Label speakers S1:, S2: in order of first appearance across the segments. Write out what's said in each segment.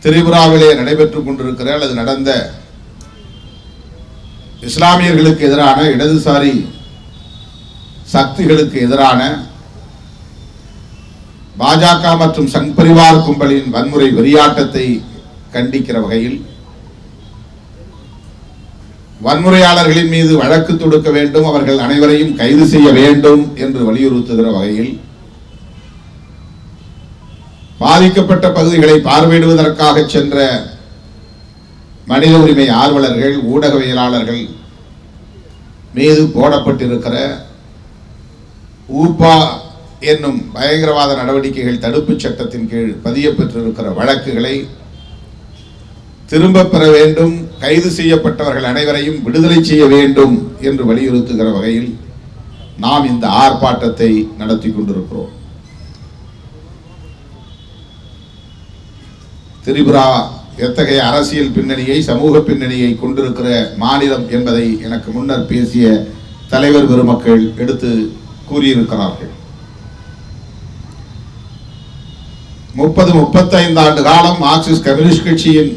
S1: திரிபுராவிலே நடைபெற்றுக் கொண்டிருக்கிற அல்லது நடந்த இஸ்லாமியர்களுக்கு எதிரான இடதுசாரி சக்திகளுக்கு எதிரான பாஜக மற்றும் சங் பரிவார் கும்பலின் வன்முறை வெறியாட்டத்தை கண்டிக்கிற வகையில் வன்முறையாளர்களின் மீது வழக்கு தொடுக்க வேண்டும், அவர்கள் அனைவரையும் கைது செய்ய வேண்டும் என்று வலியுறுத்துகிற வகையில் பாதிக்கப்பட்ட பகுதிகளை பார்வையிடுவதற்காக சென்ற மனித உரிமை ஆர்வலர்கள், ஊடகவியலாளர்கள் மீது போடப்பட்டிருக்கிற ஊப்பா என்னும் பயங்கரவாத நடவடிக்கைகள் தடுப்புச் சட்டத்தின் கீழ் பதியப்பெற்றிருக்கிற வழக்குகளை திரும்ப பெற வேண்டும், கைது செய்யப்பட்டவர்கள் அனைவரையும் விடுதலை செய்ய வேண்டும் என்று வலியுறுத்துகிற வகையில் நாம் இந்த ஆர்ப்பாட்டத்தை நடத்தி கொண்டிருக்கிறோம். திரிபுரா எத்தகைய அரசியல் பின்னணியை, சமூக பின்னணியை கொண்டிருக்கிற மாநிலம் என்பதை எனக்கு முன்னர் பேசிய தலைவர் பெருமக்கள் எடுத்து கூறியிருக்கிறார்கள். 35 ஆண்டு காலம் மார்க்சிஸ்ட் கம்யூனிஸ்ட் கட்சியின்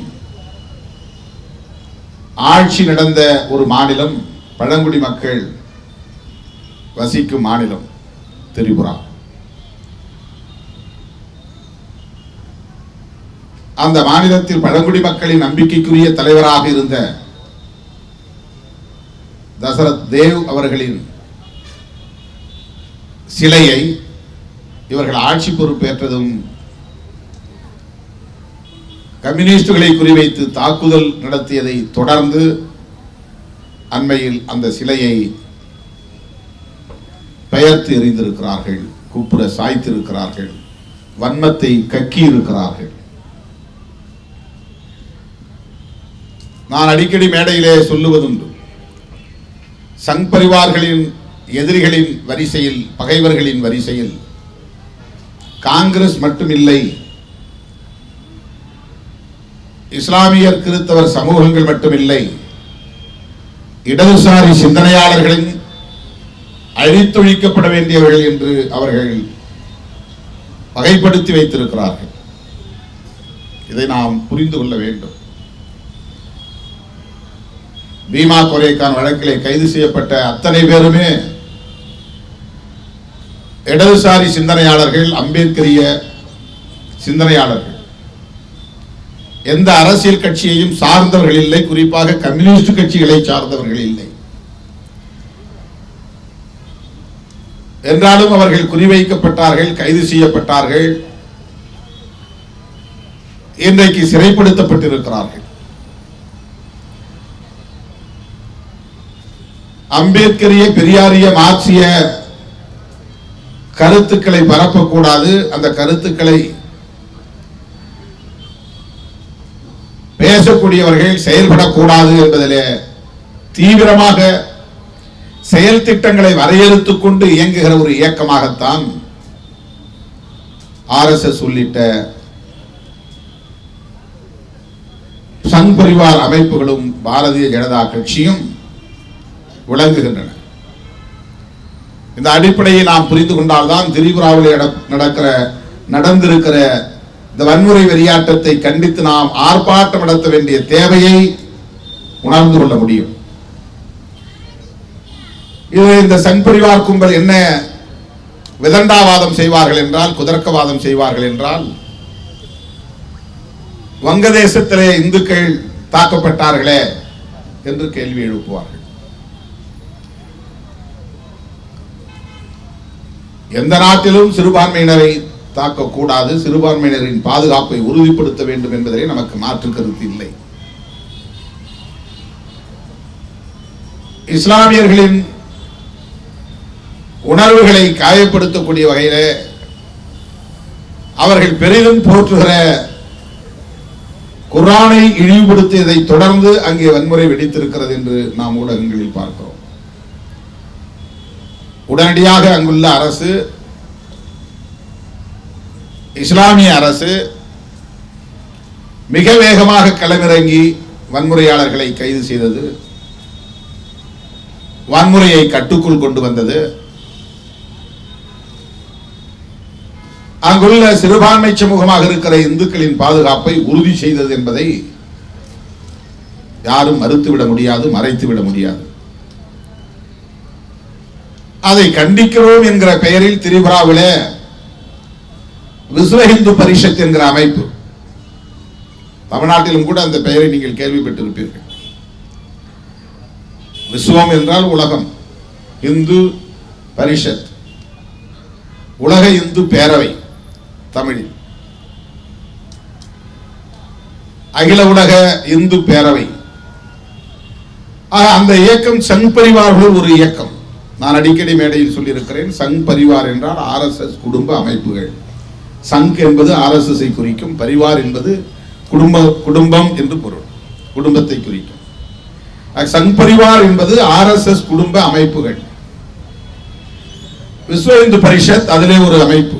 S1: ஆட்சி நடந்த ஒரு மாநிலம், பழங்குடி மக்கள் வசிக்கும் மாநிலம் திரிபுரா. அந்த மாநிலத்தில் பழங்குடி மக்களின் நம்பிக்கைக்குரிய தலைவராக இருந்த தசரத் தேவ் அவர்களின் சிலையை இவர்கள் ஆட்சி பொறுப்பேற்றதும் கம்யூனிஸ்டுகளை குறிவைத்து தாக்குதல் நடத்தியதை தொடர்ந்து அண்மையில் அந்த சிலையை பெயர்த்து எறிந்திருக்கிறார்கள், குப்புற சாய்த்திருக்கிறார்கள், வன்மத்தை கக்கி இருக்கிறார்கள். நான் அடிக்கடி மேடையிலே சொல்லுவதுண்டு, சங் பரிவார்களின் எதிரிகளின் வரிசையில், பகைவர்களின் வரிசையில் காங்கிரஸ் மட்டுமில்லை, இஸ்லாமியர் கிறிஸ்தவர் சமூகங்கள் மட்டுமில்லை, இடதுசாரி சிந்தனையாளர்களின் அழித்தொழிக்கப்பட வேண்டியவர்கள் என்று அவர்கள் வகைப்படுத்தி வைத்திருக்கிறார்கள். இதை நாம் புரிந்து கொள்ள வேண்டும். பீமா கோரேகான் வழக்கிலே கைது செய்யப்பட்ட அத்தனை பேருமே இடதுசாரி சிந்தனையாளர்கள், அம்பேத்கரிய சிந்தனையாளர்கள். எந்த அரசியல் கட்சியையும் சார்ந்தவர்கள் இல்லை, குறிப்பாக கம்யூனிஸ்ட் கட்சிகளை சார்ந்தவர்கள் இல்லை. என்றாலும் அவர்கள் குறிவைக்கப்பட்டார்கள், கைது செய்யப்பட்டார்கள், இன்றைக்கு சிறைப்படுத்தப்பட்டிருக்கிறார்கள். அம்பேத்கரிய, பெரியாரிய, மார்க்சிய கருத்துக்களை பரப்பக்கூடாது, அந்த கருத்துக்களை பேசக்கூடியவர்கள் செயல்படக்கூடாது என்பதிலே தீவிரமாக செயல் திட்டங்களை வரையறுத்துக் கொண்டு இயங்குகிற ஒரு இயக்கமாகத்தான் RSS உள்ளிட்ட சங் பரிவார் அமைப்புகளும் பாரதிய ஜனதா கட்சியும் விளங்குகின்றன. இந்த அடிப்படையை நாம் புரிந்து கொண்டால்தான் திரிபுராவில் நடந்திருக்கிற இந்த வன்முறை வெறியாட்டத்தை கண்டித்து நாம் ஆர்ப்பாட்டம் நடத்த வேண்டிய தேவையை உணர்ந்து கொள்ள முடியும். இது இந்த சங் பரிவார் கும்பல் என்ன விதண்டாவாதம் செய்வார்கள் என்றால், குதர்க்கவாதம் செய்வார்கள் என்றால், வங்கதேசத்திலே இந்துக்கள் தாக்கப்பட்டார்களே என்று கேள்வி எழுப்புவார்கள். எந்த நாட்டிலும் சிறுபான்மையினரை தாக்கக்கூடாது, சிறுபான்மையினரின் பாதுகாப்பை உறுதிப்படுத்த வேண்டும் என்பதிலே நமக்கு மாற்று கருத்து இல்லை. இஸ்லாமியர்களின் உணர்வுகளை காயப்படுத்தக்கூடிய வகையிலே அவர்கள் பெரிதும் போற்றுகிற குர்ஆனை இழிவுபடுத்தியதை தொடர்ந்து அங்கே வன்முறை வெடித்திருக்கிறது என்று நாம் ஊடகங்களில் பார்க்கிறோம். உடனடியாக அங்குள்ள அரசு, இஸ்லாமிய அரசு மிக வேகமாக களமிறங்கி வன்முறையாளர்களை கைது செய்தது, வன்முறையை கட்டுக்குள் கொண்டு வந்தது. அங்குள்ள சிறுபான்மை சமூகமாக இருக்கிற இந்துக்களின் பாதுகாப்பை உறுதி செய்தது என்பதை யாரும் மறுத்துவிட முடியாது, மறைத்துவிட முடியாது. அதை கண்டிக்கிறோம் என்கிற பெயரில் திரிபுராவிலே விஸ்வ இந்து பரிஷத் என்கிற அமைப்பு, தமிழ்நாட்டிலும் கூட அந்த பெயரை நீங்கள் கேள்விப்பட்டிருப்பீர்கள். விஸ்வம் என்றால் உலகம், இந்து பரிஷத் உலக இந்து பேரவை தமிழில், அகில உலக இந்து பேரவை. அந்த இயக்கம் சங் பரிவார்கள் ஒரு இயக்கம். நான் அடிக்கடி மேடையில் சொல்லியிருக்கிறேன், சங் பரிவார் என்றால் RSS குடும்ப அமைப்புகள். சங் என்பது RSS குறிக்கும், பரிவார் என்பது குடும்பம் என்று பொருள், குடும்பத்தை குறிக்கும். சங் பரிவார் என்பது RSS குடும்ப அமைப்புகள். விஸ்வ இந்து பரிஷத் அதிலே ஒரு அமைப்பு.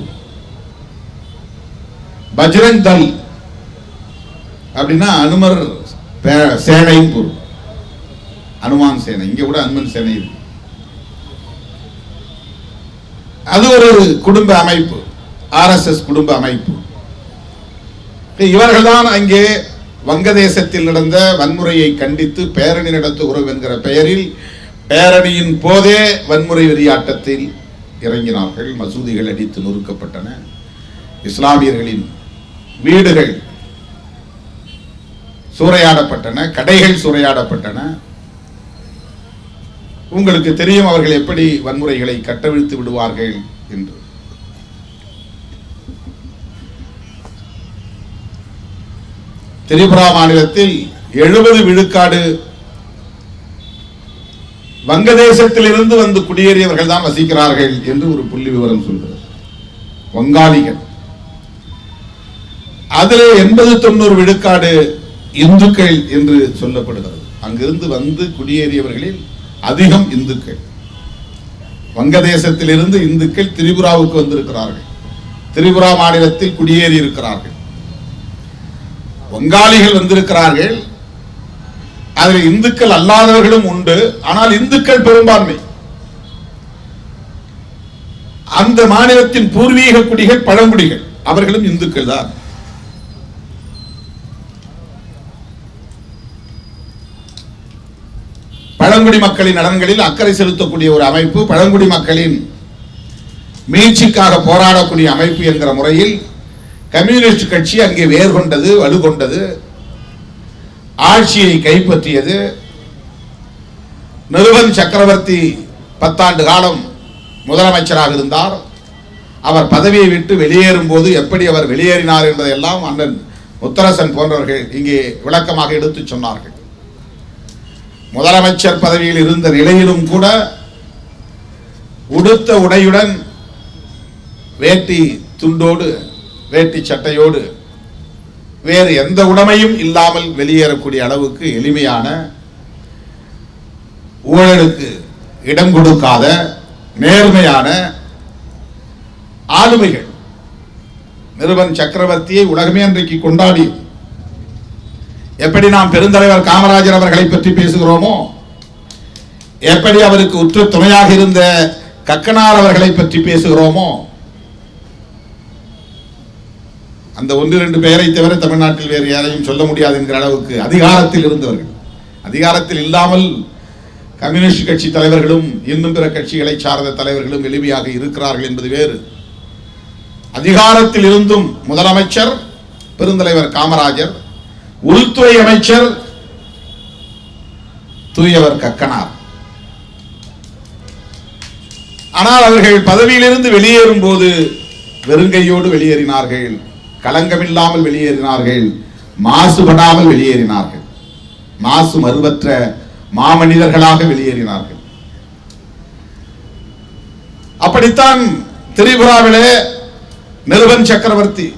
S1: பஜ்ரங் தள் அப்படின்னா அனுமர் சேனையும் பொருள், அனுமான் சேனை. இங்க கூட அனுமன் சேனை இருக்கு. அது ஒரு குடும்ப அமைப்பு, RSS குடும்ப அமைப்பு. இவர்கள்தான் அங்கே வங்கதேசத்தில் நடந்த வன்முறையை கண்டித்து பேரணி நடத்துகிறோம் என்கிற பெயரில் பேரணியின் போதே வன்முறை வெறியாட்டத்தில் இறங்கினார்கள். மசூதிகள் அடித்து நொறுக்கப்பட்டன, இஸ்லாமியர்களின் வீடுகள் சூறையாடப்பட்டன, கடைகள் சூறையாடப்பட்டன. உங்களுக்கு தெரியும் அவர்கள் எப்படி வன்முறைகளை கட்டவிழ்த்து விடுவார்கள் என்று. திரிபுரா மாநிலத்தில் 70 விழுக்காடு வங்கதேசத்தில் இருந்து வந்து குடியேறியவர்கள் தான் வசிக்கிறார்கள் என்று ஒரு புள்ளி விவரம் சொல்கிறது. வங்காளிகள். அதில் 80-90 விழுக்காடு இந்துக்கள் என்று சொல்லப்படுகிறது. அங்கிருந்து வந்து குடியேறியவர்களில் அதிகம் இந்துக்கள். வங்கதேசத்தில் இருந்து இந்துக்கள் திரிபுராவுக்கு வந்திருக்கிறார்கள், திரிபுரா மாநிலத்தில் குடியேறி இருக்கிறார்கள். வங்காளிகள் வந்திருக்கிறார்கள், அதில் இந்துக்கள் அல்லாதவர்களும் உண்டு. ஆனால் இந்துக்கள் பெரும்பான்மை. அந்த மாநிலத்தின் பூர்வீக குடிகள் பழங்குடிகள், அவர்களும் இந்துக்கள் தான். பழங்குடி மக்களின் நலன்களில் அக்கறை செலுத்தக்கூடிய ஒரு அமைப்பு, பழங்குடி மக்களின் மீட்சிக்காக போராடக்கூடிய அமைப்பு என்கிற முறையில் கம்யூனிஸ்ட் கட்சி அங்கே வேர் கொண்டது, வலுகொண்டது, ஆட்சியை கைப்பற்றியது. நிருபன் சக்கரவர்த்தி 10 ஆண்டு காலம் முதலமைச்சராக இருந்தார். அவர் பதவியை விட்டு வெளியேறும் போது எப்படி அவர் வெளியேறினார் என்பதையெல்லாம் அண்ணன் முத்தரசன் போன்றவர்கள் இங்கே விளக்கமாக எடுத்து சொன்னார்கள். முதலமைச்சர் பதவியில் இருந்த நிலையிலும் கூட உடுத்த உடையுடன், வேட்டி துண்டோடு, வேட்டி சட்டையோடு, வேறு எந்த உடைமையும் இல்லாமல் வெளியேறக்கூடிய அளவுக்கு எளிமையான, ஊழலுக்கு இடம் கொடுக்காத நேர்மையான ஆளுமைகள். நிருபன் சக்கரவர்த்தியை உலகமே அன்றைக்கு கொண்டாடி, எப்படி நாம் பெருந்தலைவர் காமராஜர் அவர்களை பற்றி பேசுகிறோமோ, எப்படி அவருக்கு உற்ற துணையாக இருந்த கக்கனார் அவர்களை பற்றி பேசுகிறோமோ, அந்த 1-2 பெயரை தவிர தமிழ்நாட்டில் வேறு யாரையும் சொல்ல முடியாது என்கிற அளவுக்கு அதிகாரத்தில் இருந்தவர்கள். அதிகாரத்தில் இல்லாமல் கம்யூனிஸ்ட் கட்சி தலைவர்களும் இன்னும் பிற கட்சிகளை சார்ந்த தலைவர்களும் எளிமையாக இருக்கிறார்கள் என்பது வேறு. அதிகாரத்தில் இருந்தும் முதலமைச்சர் பெருந்தலைவர் காமராஜர், உள்துறை அமைச்சர் தூயவர் கக்கனார். ஆனால் அவர்கள் பதவியிலிருந்து வெளியேறும் போது வெறுங்கையோடு வெளியேறினார்கள், களங்கமில்லாமல் வெளியேறினார்கள், மாசுபடாமல் வெளியேறினார்கள், மாசு மறுவற்ற மாமனிதர்களாக வெளியேறினார்கள். அப்படித்தான் திரிபுராவிலே நிருபன் சக்கரவர்த்தி,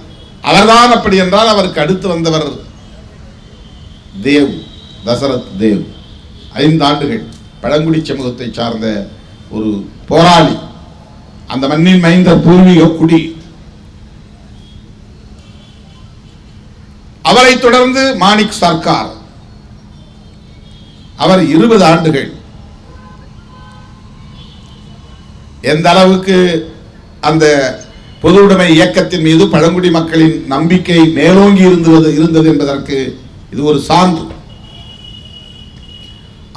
S1: அவர்தான். அப்படி என்றால் அவருக்கு அடுத்து வந்தவர் தேவ், தசரத் தேவ். 5 ஆண்டுகள் பழங்குடி சமூகத்தை சார்ந்த ஒரு போராளி, அந்த மண்ணின் மைந்த பூர்வீக குடி. அவரை தொடர்ந்து மாணிக் சர்க்கார், அவர் 20 ஆண்டுகள். எந்த அளவுக்கு அந்த பொதுவுடைமை இயக்கத்தின் மீது பழங்குடி மக்களின் நம்பிக்கை மேலோங்கி இருந்தது என்பதற்கு இது ஒரு சான்று.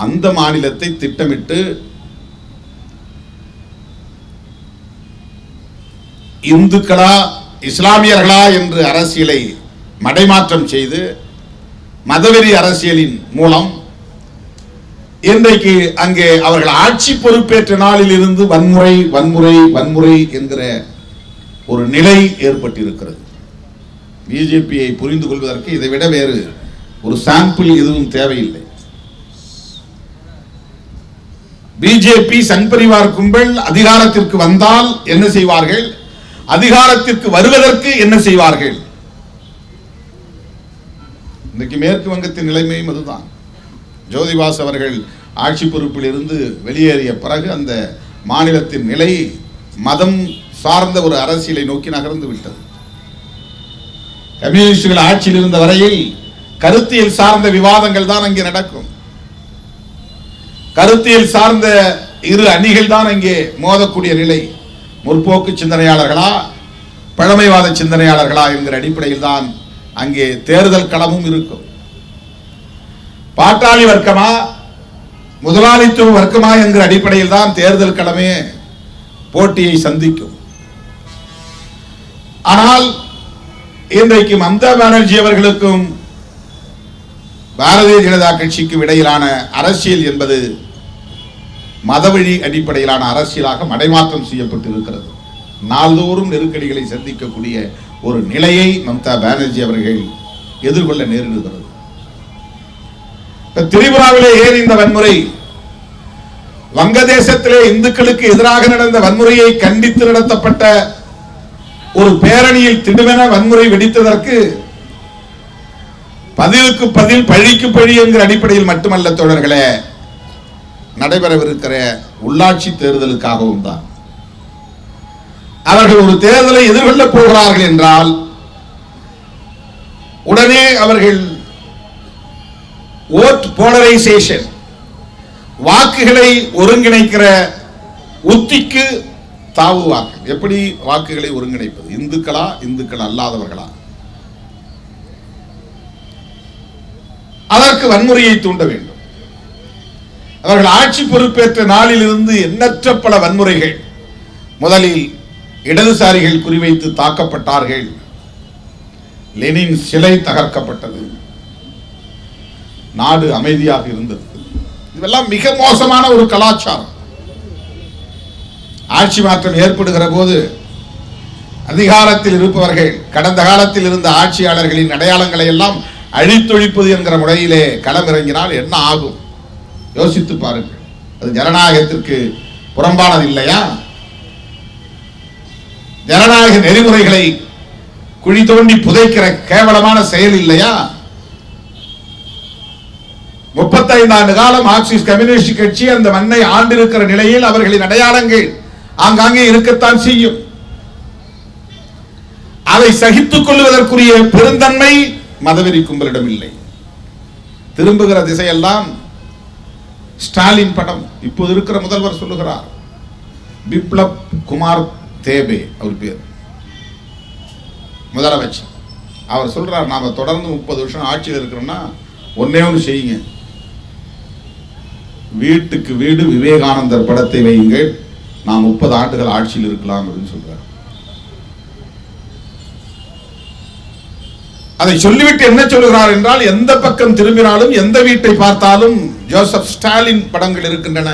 S1: அந்த மாநிலத்தை திட்டமிட்டு இந்துக்களா இஸ்லாமியர்களா என்று அரசியலை மடைமாற்றம் செய்து மதவெறி அரசியலின் மூலம் இன்றைக்கு அங்கே அவர்கள் ஆட்சி பொறுப்பேற்ற நாளில் இருந்து வன்முறை வன்முறை வன்முறை என்கிற ஒரு நிலை ஏற்பட்டிருக்கிறது. பிஜேபியை புரிந்து கொள்வதற்கு இதைவிட வேறு ஒரு சாம்பிள் எதுவும் தேவையில்லை. பிஜேபி சங் பரிவார் கும்பல் அதிகாரத்திற்கு வந்தால் என்ன செய்வார்கள், அதிகாரத்திற்கு வருவதற்கு என்ன செய்வார்கள்? இன்றைக்கு மேற்கு வங்கத்தின் நிலைமையும் அதுதான். ஜோதிபாஸ் அவர்கள் ஆட்சி பொறுப்பில் இருந்து வெளியேறிய பிறகு அந்த மாநிலத்தின் நிலை மதம் சார்ந்த ஒரு அரசியலை நோக்கி நகர்ந்து விட்டது. கம்யூனிஸ்டுகள் ஆட்சியில் இருந்த வரையில் கருத்தியல் சார்ந்த விவாதங்கள் தான் அங்கே நடக்கும். கருத்தியல் சார்ந்த இரு அணிகள் தான் அங்கே மோதக்கூடிய நிலை. முற்போக்கு சிந்தனையாளர்களா பழமைவாத சிந்தனையாளர்களா என்கிற அடிப்படையில் தான் அங்கே தேர்தல் களமும் இருக்கும். பாட்டாளி வர்க்கமா முதலாளித்துவ வர்க்கமா என்கிற அடிப்படையில் தான் தேர்தல் களமே போட்டியை சந்திக்கும். ஆனால் இன்றைக்கு மம்தா பானர்ஜி அவர்களுக்கும் பாரதிய ஜனதா கட்சிக்கும் இடையிலான அரசியல் என்பது மதவழி அடிப்படையிலான அரசியலாக மடைமாற்றம் செய்யப்பட்டிருக்கிறது. நாள்தோறும் நெருக்கடிகளை சந்திக்கக்கூடிய ஒரு நிலையை மம்தா பானர்ஜி அவர்கள் எதிர்கொள்ள நேரிடுகிறது. திரிபுராவிலே ஏன் இந்த வன்முறை? வங்கதேசத்திலே இந்துக்களுக்கு எதிராக நடந்த வன்முறையை கண்டித்து நடத்தப்பட்ட ஒரு பேரணியில் திடுமென வன்முறை வெடித்ததற்கு பதிலுக்கு பதில் பழிக்கு பழி என்கிற அடிப்படையில் மட்டுமல்ல தோழர்களே, நடைபெறவிருக்கிற உள்ளாட்சி தேர்தலுக்காகவும் தான். அவர்கள் ஒரு தேர்தலை எதிர்கொள்ளப் போகிறார்கள் என்றால் உடனே அவர்கள் ஓட் போலரைசேஷன், வாக்குகளை ஒருங்கிணைக்கிற உத்திக்கு தாவுவார்கள். எப்படி வாக்குகளை ஒருங்கிணைப்பது? இந்துக்களா இந்துக்கள் அல்லாதவர்களா? அதற்கு வன்முறையை தூண்ட வேண்டும். அவர்கள் ஆட்சி பொறுப்பேற்ற நாளில் இருந்து எண்ணற்ற பல வன்முறைகள். முதலில் இடதுசாரிகள் குறிவைத்து தாக்கப்பட்டார்கள். லெனின் சிலை தகர்க்கப்பட்டது. நாடு அமைதியாக இருந்தது. இதெல்லாம் மிக மோசமான ஒரு கலாச்சாரம். ஆட்சி மாற்றம் ஏற்படுகிற போது அதிகாரத்தில் இருப்பவர்கள் கடந்த காலத்தில் இருந்த ஆட்சியாளர்களின் அடையாளங்களை எல்லாம் அழித்தொழிப்பது என்கிற முறையிலே களமிறங்கினால் என்ன ஆகும் யோசித்து பாருங்கள். அது ஜனநாயகத்திற்கு புறம்பானது இல்லையா? ஜனநாயக நெறிமுறைகளை குழி தோண்டி புதைக்கிற கேவலமான செயல் இல்லையா? 35 ஆண்டு காலம் மார்க்சிஸ்ட் கம்யூனிஸ்ட் கட்சி அந்த மண்ணை ஆண்டிருக்கிற நிலையில் அவர்களின் அடையாளங்கள் ஆங்காங்கே இருக்கத்தான் செய்யும். அதை சகித்துக் கொள்வதற்குரிய பெருந்தன்மை மதவெறி கும்பலிடம் இல்லை. திரும்புகிற திசையெல்லாம் ஸ்டாலின் படம். இப்போது இருக்கிற முதல்வர் சொல்லுகிறார், பிப்ளப் குமார் தேபே அவர் பேர், முதலமைச்சர். அவர் சொல்றார், நாம தொடர்ந்து 30 வருஷம் ஆட்சியில் இருக்கிறோம்னா ஒன்னே ஒன்று செய்யுங்க, வீட்டுக்கு வீடு விவேகானந்தர் படத்தை வையுங்கள், நாம் 30 ஆண்டுகள் ஆட்சியில் இருக்கலாம் அப்படின்னு சொல்றார். அதை சொல்லிவிட்டு என்ன சொல்கிறார் என்றால், எந்த பக்கம் திரும்பினாலும் எந்த வீட்டை பார்த்தாலும் ஜோசப் ஸ்டாலின் படங்கள் இருக்கின்றன,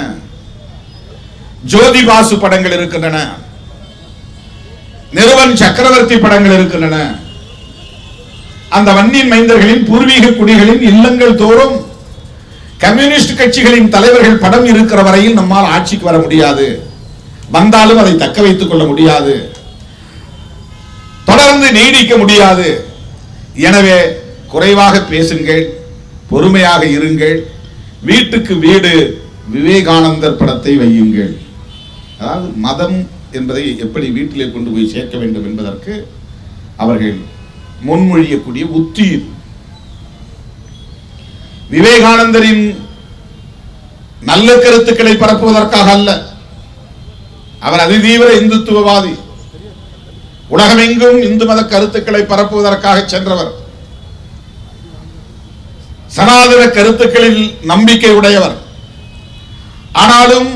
S1: ஜோதி பாசு படங்கள் இருக்கின்றன, நிறுவன் சக்கரவர்த்தி படங்கள் இருக்கின்றன. அந்த வன்னியின் மைந்தர்களின் பூர்வீக குடிகளின் இல்லங்கள் தோறும் கம்யூனிஸ்ட் கட்சிகளின் தலைவர்கள் படம் இருக்கிற வரையில் நம்மால் ஆட்சிக்கு வர முடியாது, வந்தாலும் அதை தக்க வைத்துக் கொள்ள முடியாது, தொடர்ந்து நீடிக்க முடியாது. எனவே குறைவாக பேசுங்கள், பொறுமையாக இருங்கள், வீட்டுக்கு வீடு விவேகானந்தர் படத்தை வையுங்கள். அதாவது மதம் என்பதை எப்படி வீட்டிலே கொண்டு போய் சேர்க்க வேண்டும் என்பதற்கு அவர்கள் முன்மொழியக்கூடிய உத்தி. விவேகானந்தரின் நல்ல கருத்துக்களை பரப்புவதற்காக அல்ல. அவர் அதிதீவிர இந்துத்துவவாதி. உலகமெங்கும் இந்து மத கருத்துக்களை பரப்புவதற்காக சென்றவர். சனாதன கருத்துக்களில் நம்பிக்கை உடையவர். ஆனாலும்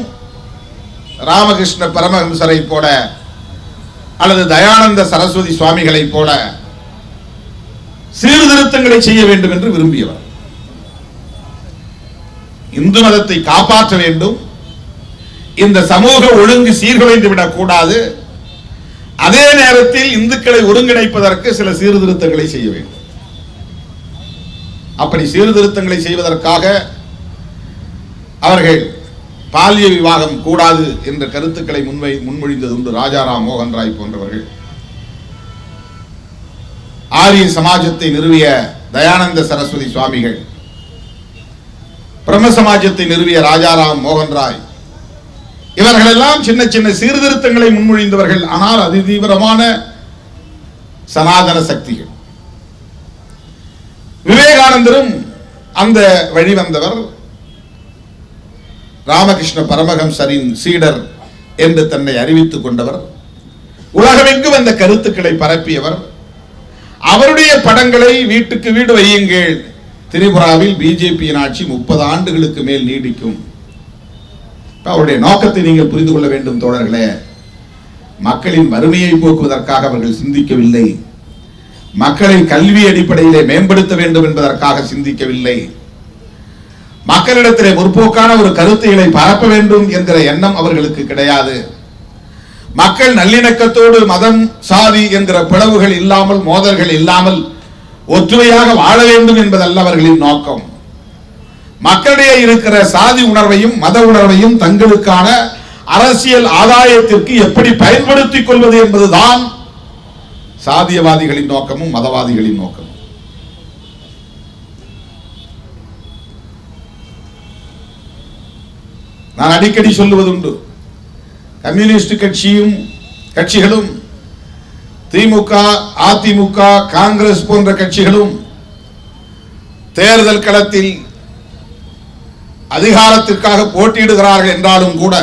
S1: ராமகிருஷ்ண பரமஹம்சரை போல அல்லது தயானந்த சரஸ்வதி சுவாமிகளை போல சீர்திருத்தங்களை செய்ய வேண்டும் என்று விரும்பியவர். இந்து மதத்தை காப்பாற்ற வேண்டும், இந்த சமூக ஒழுங்கு சீர்குலைந்து விடக்கூடாது, அதே நேரத்தில் இந்துக்களை ஒருங்கிணைப்பதற்கு சில சீர்திருத்தங்களை செய்ய வேண்டும். அப்படி சீர்திருத்தங்களை செய்வதற்காக அவர்கள் பாலிய விவாகம் கூடாது என்ற கருத்துக்களை முன்மொழிந்தது உண்டு. ராஜாராம் மோகன் ராய் போன்றவர்கள், ஆரிய சமாஜத்தை நிறுவிய தயானந்த சரஸ்வதி சுவாமிகள், பிரம்ம சமாஜத்தை நிறுவிய ராஜாராம் மோகன் ராய், இவர்கள் எல்லாம் சின்ன சின்ன சீர்திருத்தங்களை முன்மொழிந்தவர்கள். ஆனால் அதிதீவிரமான சனாதன சக்திகள். விவேகானந்தரும் அந்த வழி வந்தவர். ராமகிருஷ்ண பரமஹம்சரின் சீடர் என்று தன்னை அறிவித்துக் கொண்டவர். உலகமெங்கும் அந்த கருத்துக்களை பரப்பியவர். அவருடைய படங்களை வீட்டுக்கு வீடு வையுங்கள், திரிபுராவில் பிஜேபியின் ஆட்சி 30 ஆண்டுகளுக்கு மேல் நீடிக்கும். அவருடைய நோக்கத்தை நீங்கள் புரிந்து கொள்ள வேண்டும் தோழர்களே. மக்களின் வறுமையை போக்குவதற்காக அவர்கள் சிந்திக்கவில்லை, மக்களை கல்வி அடிப்படையிலே மேம்படுத்த வேண்டும் என்பதற்காக சிந்திக்கவில்லை, மக்களிடத்திலே முற்போக்கான ஒரு கருத்துக்களை பரப்ப வேண்டும் என்கிற எண்ணம் அவர்களுக்கு கிடையாது. மக்கள் நல்லிணக்கத்தோடு மதம் சாதி என்கிற பிளவுகள் இல்லாமல், மோதல்கள் இல்லாமல் ஒற்றுமையாக வாழ வேண்டும் என்பதல்ல அவர்களின் நோக்கம். மக்களிடையே இருக்கிற சாதி உணர்வையும் மத உணர்வையும் தங்களுக்கான அரசியல் ஆதாயத்திற்கு எப்படி பயன்படுத்திக் கொள்வது என்பதுதான் சாதியவாதிகளின் நோக்கமும் மதவாதிகளின் நோக்கமும். நான் அடிக்கடி சொல்லுவதுண்டு, கம்யூனிஸ்ட் கட்சிகளும் திமுக, அதிமுக, காங்கிரஸ் போன்ற கட்சிகளும் தேர்தல் களத்தில் அதிகாரத்திற்காக போட்டியிடுகிறார்கள் என்றாலும் கூட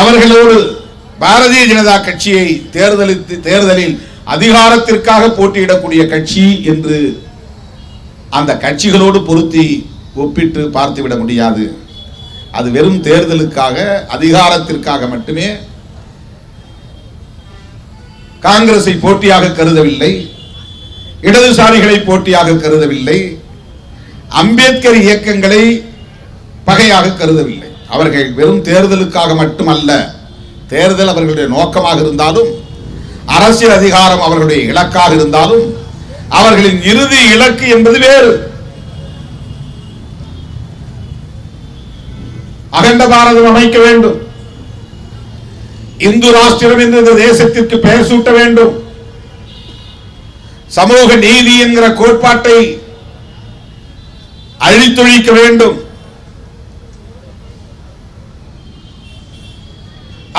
S1: அவர்களோடு பாரதிய ஜனதா கட்சியை தேர்தலில் அதிகாரத்திற்காக போட்டியிடக்கூடிய கட்சி என்று அந்த கட்சிகளோடு பொருத்தி ஒப்பிட்டு பார்த்துவிட முடியாது. அது வெறும் தேர்தலுக்காக, அதிகாரத்திற்காக மட்டுமே காங்கிரஸை போட்டியாக கருதவில்லை, இடதுசாரிகளை போட்டியாக கருதவில்லை, அம்பேத்கர் இயக்கங்களை பகையாக கருதவில்லை. அவர்கள் வெறும் தேர்தலுக்காக மட்டுமல்ல, தேர்தல் அவர்களுடைய நோக்கமாக இருந்தாலும், அரசியல் அதிகாரம் அவர்களுடைய இலக்காக இருந்தாலும், அவர்களின் இறுதி இலக்கு என்பது வேறு. அகண்ட பாரதம் அமைக்க வேண்டும், இந்து ராஷ்டிரம் என்ற இந்த தேசத்திற்கு பெயர் சூட்ட வேண்டும், சமூக நீதி என்கிற கோட்பாட்டை அழித்தொழிக்க வேண்டும்,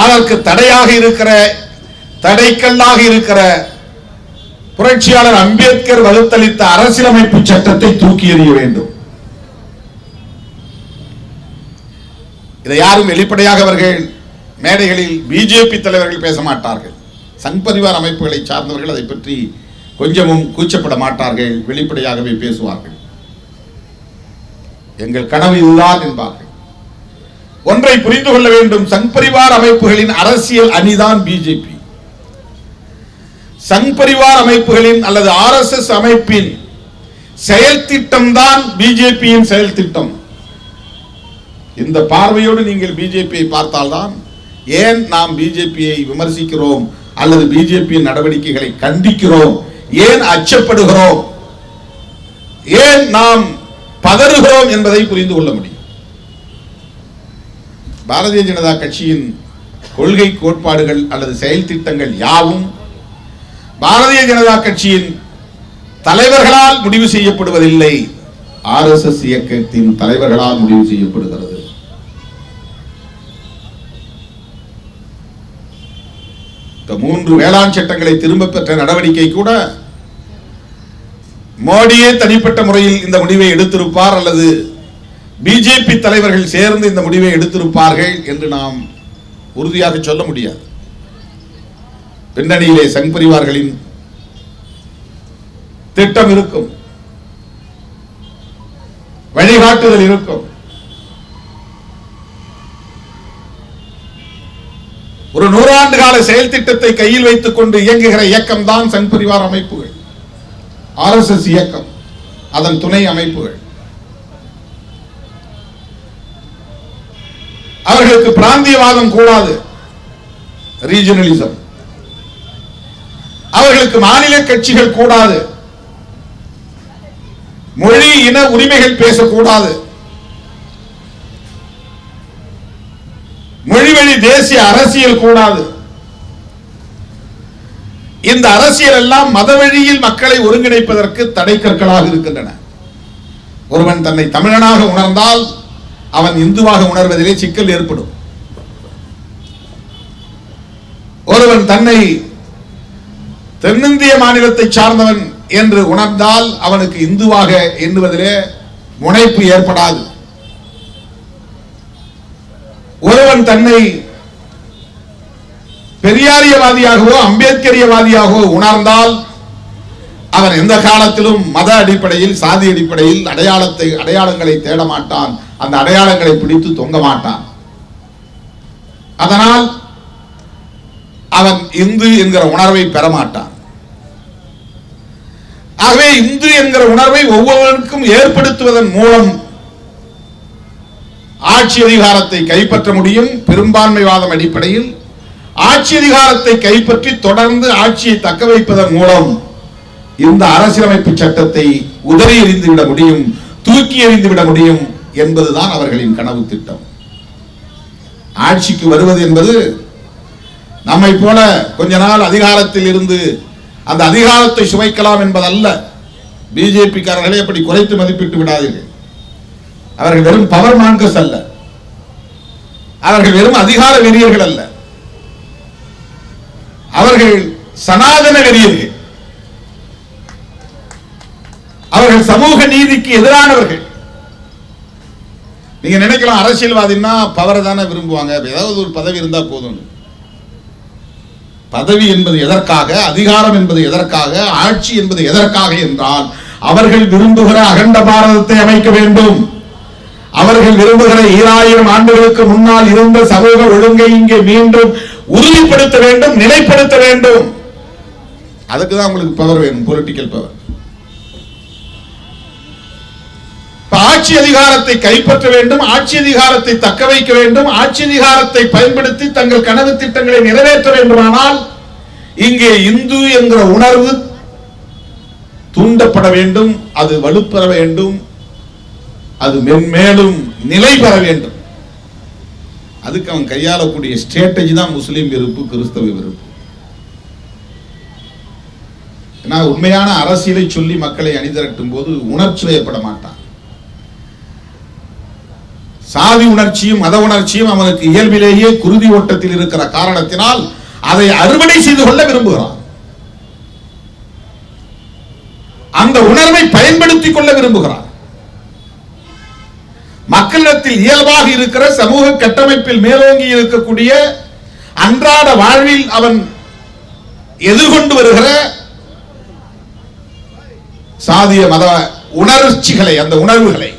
S1: அதற்கு தடையாக இருக்கிற, தடைக்கல்லாக இருக்கிற புரட்சியாளர் அம்பேத்கர் வகுத்தளித்த அரசியலமைப்பு சட்டத்தை தூக்கி எறிய வேண்டும். இதை யாரும் வெளிப்படையாக அவர்கள் மேடைகளில் பிஜேபி தலைவர்கள் பேச மாட்டார்கள். சங் பரிவார் அமைப்புகளை சார்ந்தவர்கள் அதை பற்றி கொஞ்சமும் கூச்சப்பட மாட்டார்கள், வெளிப்படையாகவே பேசுவார்கள். எங்கள் கனவு இதுதான் என்பார்கள். ஒன்றை புரிந்து கொள்ள வேண்டும், சங் பரிவார் அமைப்புகளின் அரசியல் அணிதான் பிஜேபி. சங் பரிவார் அமைப்புகளின் அல்லது RSS அமைப்பின் செயல் திட்டம் தான் பிஜேபியின் செயல் திட்டம். இந்த பார்வையோடு நீங்கள் பிஜேபியை பார்த்தால்தான், ஏன் நாம் பிஜேபியை விமர்சிக்கிறோம் அல்லது பிஜேபியின் நடவடிக்கைகளை கண்டிக்கிறோம், ஏன் அச்சப்படுகிறோம், ஏன் நாம் பதறுகிறோம் என்பதை புரிந்து கொள்ள முடியும். பாரதிய ஜனதா கட்சியின் கொள்கை கோட்பாடுகள் அல்லது செயல் திட்டங்கள் யாவும் பாரதிய ஜனதா கட்சியின் தலைவர்களால் முடிவு செய்யப்படுவதில்லை, RSS இயக்கத்தின் தலைவர்களால் முடிவு செய்யப்படுகிறது. இந்த 3 வேளாண் சட்டங்களை திரும்ப பெற்ற நடவடிக்கை கூட மோடியே தனிப்பட்ட முறையில் இந்த முடிவை எடுத்திருப்பார் அல்லது பிஜேபி தலைவர்கள் சேர்ந்து இந்த முடிவை எடுத்திருப்பார்கள் என்று நாம் உறுதியாக சொல்ல முடியாது. பின்னணியிலே சங் பரிவார்களின் திட்டம் இருக்கும், வழிகாட்டுதல் இருக்கும். ஒரு 100 ஆண்டு கால செயல் திட்டத்தை கையில் வைத்துக் கொண்டு இயங்குகிற இயக்கம் தான் சங் பரிவார் அமைப்புகள், RSS இயக்கம், அதன் துணை அமைப்புகள். அவர்களுக்கு பிராந்தியவாதம் கூடாது, ரீஜனலிசம். அவர்களுக்கு மாநில கட்சிகள் கூடாது, மொழி இன உரிமைகள் பேசக்கூடாது, மொழி வழி தேசிய அரசியல் கூடாது. இந்த அரசியல் எல்லாம் மத வழியில் மக்களை ஒருங்கிணைப்பதற்கு தடைக்கற்களாக இருக்கின்றன. ஒருவன் தன்னை தமிழனாக உணர்ந்தால் அவன் இந்துவாக உணர்வதிலே சிக்கல் ஏற்படும். ஒருவன் தன்னை தென்னிந்திய மாநிலத்தை சார்ந்தவன் என்று உணர்ந்தால் அவனுக்கு இந்துவாக எண்ணுவதிலே முனைப்பு ஏற்படாது. ஒருவன் தன்னை பெரியாரியவாதியாகவோ அம்பேத்கரியவாதியாகவோ உணர்ந்தால் அவன் எந்த காலத்திலும் மத அடிப்படையில் சாதி அடிப்படையில் அடையாளங்களை தேட மாட்டான், அந்த அடையாளங்களை பிடித்து தொங்க மாட்டான். அதனால் அவன் இந்து என்கிற உணர்வை பெற மாட்டான். ஆகவே இந்து என்கிற உணர்வை ஒவ்வொருவருக்கும் ஏற்படுத்துவதன் மூலம் ஆட்சி அதிகாரத்தை கைப்பற்ற முடியும். பெரும்பான்மைவாதம் அடிப்படையில் ஆட்சி அதிகாரத்தை கைப்பற்றி தொடர்ந்து ஆட்சியை தக்க வைப்பதன் மூலம் இந்த அரசியலமைப்பு சட்டத்தை உதறி எறிந்துவிட முடியும், தூக்கி எறிந்துவிட முடியும் என்பதுதான் அவர்களின் கனவு திட்டம். ஆட்சிக்கு வருவது என்பது நம்மை போல கொஞ்ச நாள் அதிகாரத்தில் இருந்து அந்த அதிகாரத்தை சுவைக்கலாம் என்பதல்ல. பிஜேபி காரர்களை அப்படி குறைத்து மதிப்பிட்டு விடாதீர்கள். அவர்கள் வெறும் பவர் மாங்கஸ் அல்ல, அவர்கள் வெறும் அதிகார வெறியர்கள் அல்ல, அவர்கள் சனாதன வெறியர்கள், அவர்கள் சமூக நீதிக்கு எதிரானவர்கள். நீங்க நினைக்கலாம் அரசியல்வாதின்னா பவரை தானே விரும்புவாங்க, ஏதாவது ஒரு பதவி இருந்தா போதும். பதவி என்பது எதற்காக, அதிகாரம் என்பது எதற்காக, ஆட்சி என்பது எதற்காக என்றால் அவர்கள் விரும்புகிற அகண்ட பாரதத்தை அமைக்க வேண்டும். அவர்கள் விரும்புகிற 2000 ஆண்டுகளுக்கு முன்னால் இருந்த சமூக ஒழுங்கை இங்கே மீண்டும் உறுதிப்படுத்த வேண்டும், நிலைப்படுத்த வேண்டும். அதுக்குதான் உங்களுக்கு பவர் வேணும், பொலிட்டிக்கல் பவர். ஆட்சி அதிகாரத்தை கைப்பற்ற வேண்டும், ஆட்சி அதிகாரத்தை தக்க வைக்க வேண்டும், ஆட்சி அதிகாரத்தை பயன்படுத்தி தங்கள் கனவு திட்டங்களை நிறைவேற்ற வேண்டுமானால் இங்கே இந்து என்கிற உணர்வு தூண்டப்பட வேண்டும், அது வலுப்பெற வேண்டும், அது மென்மேலும் நிலை பெற வேண்டும். அதுக்கு அவன் கையாளக்கூடிய ஸ்ட்ராட்டஜி தான் முஸ்லிம் வெறுப்பு, கிறிஸ்தவ வெறுப்பு. உண்மையான அரசியலை சொல்லி மக்களை அணிதிரட்டும் போது உணர்ச்சி வயப்பட மாட்டான். சாதி உணர்ச்சியும் மத உணர்ச்சியும் அவனுக்கு இயல்பிலேயே குருதி ஓட்டத்தில் இருக்கிற காரணத்தினால் அதை அறுவடை செய்து கொள்ள விரும்புகிறான். அந்த உணர்வை பயன்படுத்திக் கொள்ள விரும்புகிறான். மக்களிடத்தில் இயல்பாக இருக்கிற சமூக கட்டமைப்பில் மேலோங்கி இருக்கக்கூடிய அன்றாட வாழ்வில் அவன் எதிர்கொண்டு வருகிற சாதிய மத உணர்ச்சிகளை, அந்த உணர்வுகளை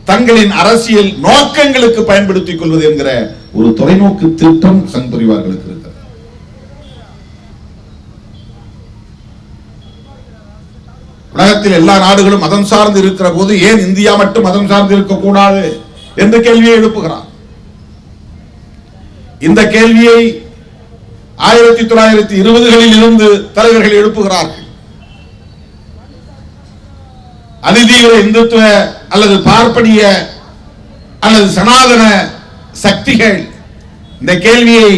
S1: தங்களின் அரசியல் நோக்கங்களுக்கு பயன்படுத்திக் கொள்வது என்கிற ஒரு தொலைநோக்கு திட்டம் சங் பரிவார்களுக்கு இருக்கிறது. உலகத்தில் எல்லா நாடுகளும் மதம் சார்ந்து இருக்கிற போது ஏன் இந்தியா மட்டும் மதம் சார்ந்து இருக்கக்கூடாது என்ற கேள்வியை எழுப்புகிறார். இந்த கேள்வியை 1920களில் இருந்து தலைவர்கள் எழுப்புகிறார்கள். அதிதீவிர இந்துத்துவ அல்லது பார்ப்பனிய அல்லது சனாதன சக்திகள் இந்த கேள்வியை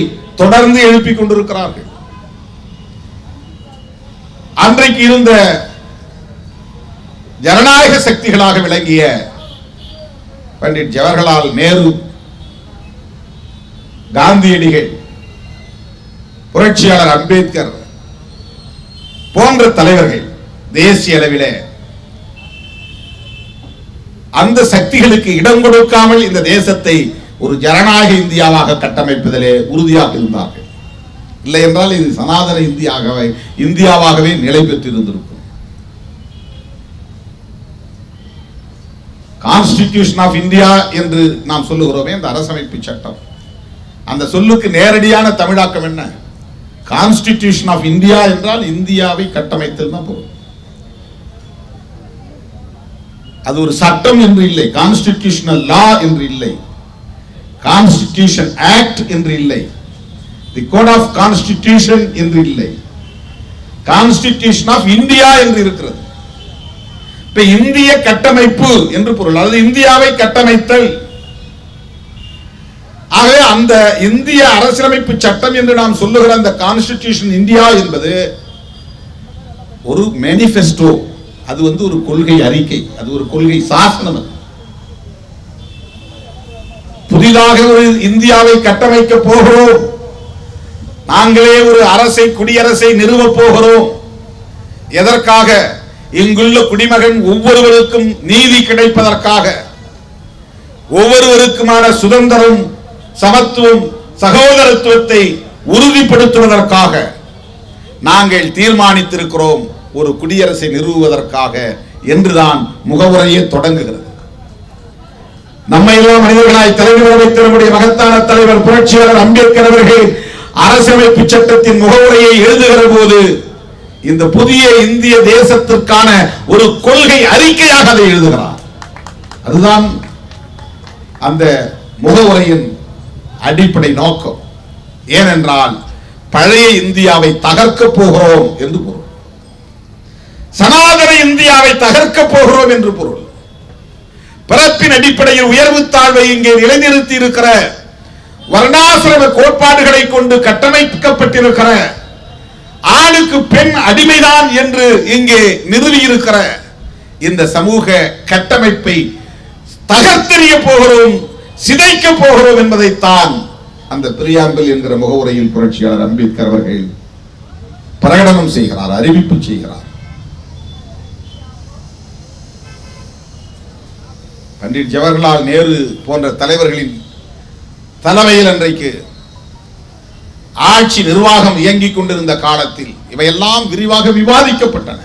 S1: தொடர்ந்து எழுப்பிக் கொண்டிருக்கிறார்கள். அன்றைக்கு இருந்த ஜனநாயக சக்திகளாக விளங்கிய பண்டிட் ஜவஹர்லால் நேரு, காந்தியடிகள், புரட்சியாளர் அம்பேத்கர் போன்ற தலைவர்கள் தேசிய அளவிலே அந்த சக்திகளுக்கு இடம் கொடுக்காமல் இந்த தேசத்தை ஒரு ஜனநாயக இந்தியாவாக கட்டமைப்பதிலே உறுதியாக இருந்தார்கள். இல்லை என்றால் இது சனாதன இந்தியாவாகவே நிலை பெற்றிருந்திருக்கும். கான்ஸ்டிடியூஷன் ஆஃப் இந்தியா என்று நாம் சொல்லுகிறோமே, இந்த அரசமைப்பு சட்டம், அந்த சொல்லுக்கு நேரடியான தமிழாக்கம் என்ன? கான்ஸ்டிடியூஷன் ஆஃப் இந்தியா என்றால் இந்தியாவை கட்டமைத்தல் தான் பொருள். அது ஒரு சட்டம் என்று இல்லை, கான்ஸ்டிடியூஷனல் லா என்று இல்லை, கான்ஸ்டிடியூஷன் ஆக்ட் என்று இல்லை, தி கோட் ஆஃப் கான்ஸ்டிடியூஷன் என்று இல்லை, கான்ஸ்டிடியூஷன் ஆஃப் இந்தியா என்று இருக்கிறது. இப்ப இந்திய கட்டமைப்பு என்று பொருள், அதாவது இந்தியாவை கட்டமைத்தல். ஆகவே அந்த இந்திய அரசியலமைப்பு சட்டம் என்று நாம் சொல்லுகிற அந்த கான்ஸ்டிடியூஷன் இந்தியா என்பது ஒரு மேனிஃபெஸ்டோ, அது ஒரு கொள்கை அறிக்கை, அது ஒரு கொள்கை சாசனம். புதிதாக ஒரு இந்தியாவை கட்டமைக்க போகிறோம், நாங்களே ஒரு அரசை, குடியரசை நிறுவப் போகிறோம். எதற்காக? இங்குள்ள குடிமகன் ஒவ்வொருவருக்கும் நீதி கிடைப்பதற்காக, ஒவ்வொருவருக்குமான சுதந்திரம், சமத்துவம், சகோதரத்துவத்தை உறுதிப்படுத்துவதற்காக நாங்கள் தீர்மானித்திருக்கிறோம், ஒரு குடியரசை நிறுவுவதற்காக என்றுதான் முகவுரையே தொடங்குகிறது. நம்மை எல்லாம் மனிதர்களாய் தலைவர் வைத்த நம்முடைய மகத்தான தலைவர் புரட்சியாளர் அம்பேத்கர் அவர்கள் அரசியலமைப்பு சட்டத்தின் முகவுரையை எழுதுகிற போது இந்த புதிய இந்திய தேசத்திற்கான ஒரு கொள்கை அறிக்கையாக அதை எழுதுகிறார். அதுதான் அந்த முகவுரையின் அடிப்படை நோக்கம். ஏனென்றால் பழைய இந்தியாவை தகர்க்க போகிறோம் என்று பொருள், சனாதன இந்தியாவை தகர்க்க போகிறோம் என்று பொருள். பிறப்பின் அடிப்படையில் உயர்வு தாழ்வை இங்கே நிலைநிறுத்தி இருக்கிற வர்ணாசிரம கோட்பாடுகளை கொண்டு கட்டமைக்கப்பட்டிருக்கிற, ஆணுக்கு பெண் அடிமைதான் என்று இங்கே நிறுவியிருக்கிற இந்த சமூக கட்டமைப்பை தகர்த்தெறிய போகிறோம், சிதைக்க போகிறோம் என்பதைத்தான் அந்த பிரியாம்பிள் என்கிற முகவுரையில் புரட்சியாளர் அம்பேத்கர் அவர்கள் பிரகடனம் செய்கிறார், அறிவிப்பு செய்கிறார். பண்டிட் ஜவஹர்லால் நேரு போன்ற தலைவர்களின் தலைமையில் அன்றைக்கு ஆட்சி நிர்வாகம் இயங்கிக் கொண்டிருந்த காலத்தில் இவையெல்லாம் விரிவாக விவாதிக்கப்பட்டன.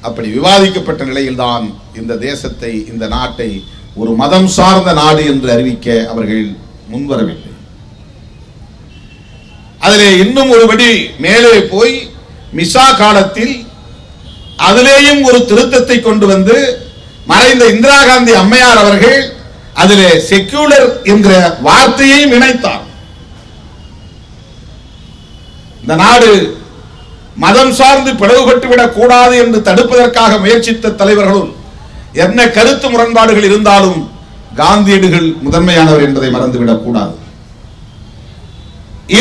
S1: அப்படி விவாதிக்கப்பட்ட நிலையில்தான் இந்த தேசத்தை, இந்த நாட்டை ஒரு மதம் சார்ந்த நாடு என்று அறிவிக்க அவர்கள் முன்வரவில்லை. அதிலே இன்னும் ஒருபடி மேலே போய் மிசா காலத்தில் அதிலேயும் ஒரு திருத்தத்தை கொண்டு வந்து மறைந்த இந்திரா காந்தி அம்மையார் அவர்கள் அதிலே செக்யூலர் என்கிற வார்த்தையையும் இணைத்தார். இந்த நாடு மதம் சார்ந்து பிளவுபட்டுவிடக் கூடாது என்று தடுப்பதற்காக முயற்சித்த தலைவர்களும் என்ன கருத்து முரண்பாடுகள் இருந்தாலும் காந்தியடிகள் முதன்மையானவர் என்பதை மறந்துவிடக் கூடாது.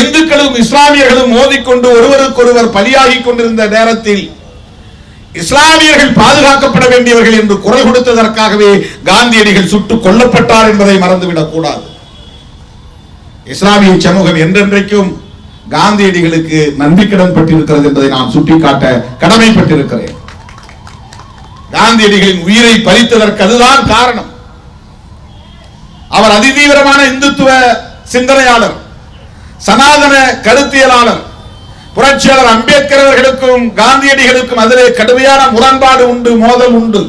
S1: இந்துக்களும் இஸ்லாமியர்களும் மோதிக்கொண்டு ஒருவருக்கொருவர் பலியாகிக் கொண்டிருந்த நேரத்தில் இஸ்லாமியர்கள் பாதுகாக்கப்பட வேண்டியவர்கள் என்று குரல் கொடுத்ததற்காகவே காந்தியடிகள் சுட்டுக் கொல்லப்பட்டார் என்பதை மறந்துவிடக் கூடாது. இஸ்லாமிய சமூகம் என்றென்றைக்கும் காந்தியடிகளுக்கு நன்றி கடன் பட்டிருக்கிறது என்பதை நான் சுட்டிக்காட்ட கடமைப்பட்டிருக்கிறேன். காந்தியடிகளின் உயிரை பறித்ததற்கு அதுதான் காரணம். அவர் அதிதீவிரமான இந்துத்துவ சிந்தனையாளர், சனாதன கருத்தியலாளர். புரட்சியாளர் அம்பேத்கர் அவர்களுக்கும் காந்தியடிகளுக்கும் அதிலே கடுமையான முரண்பாடு உண்டு, மோதல் உண்டு.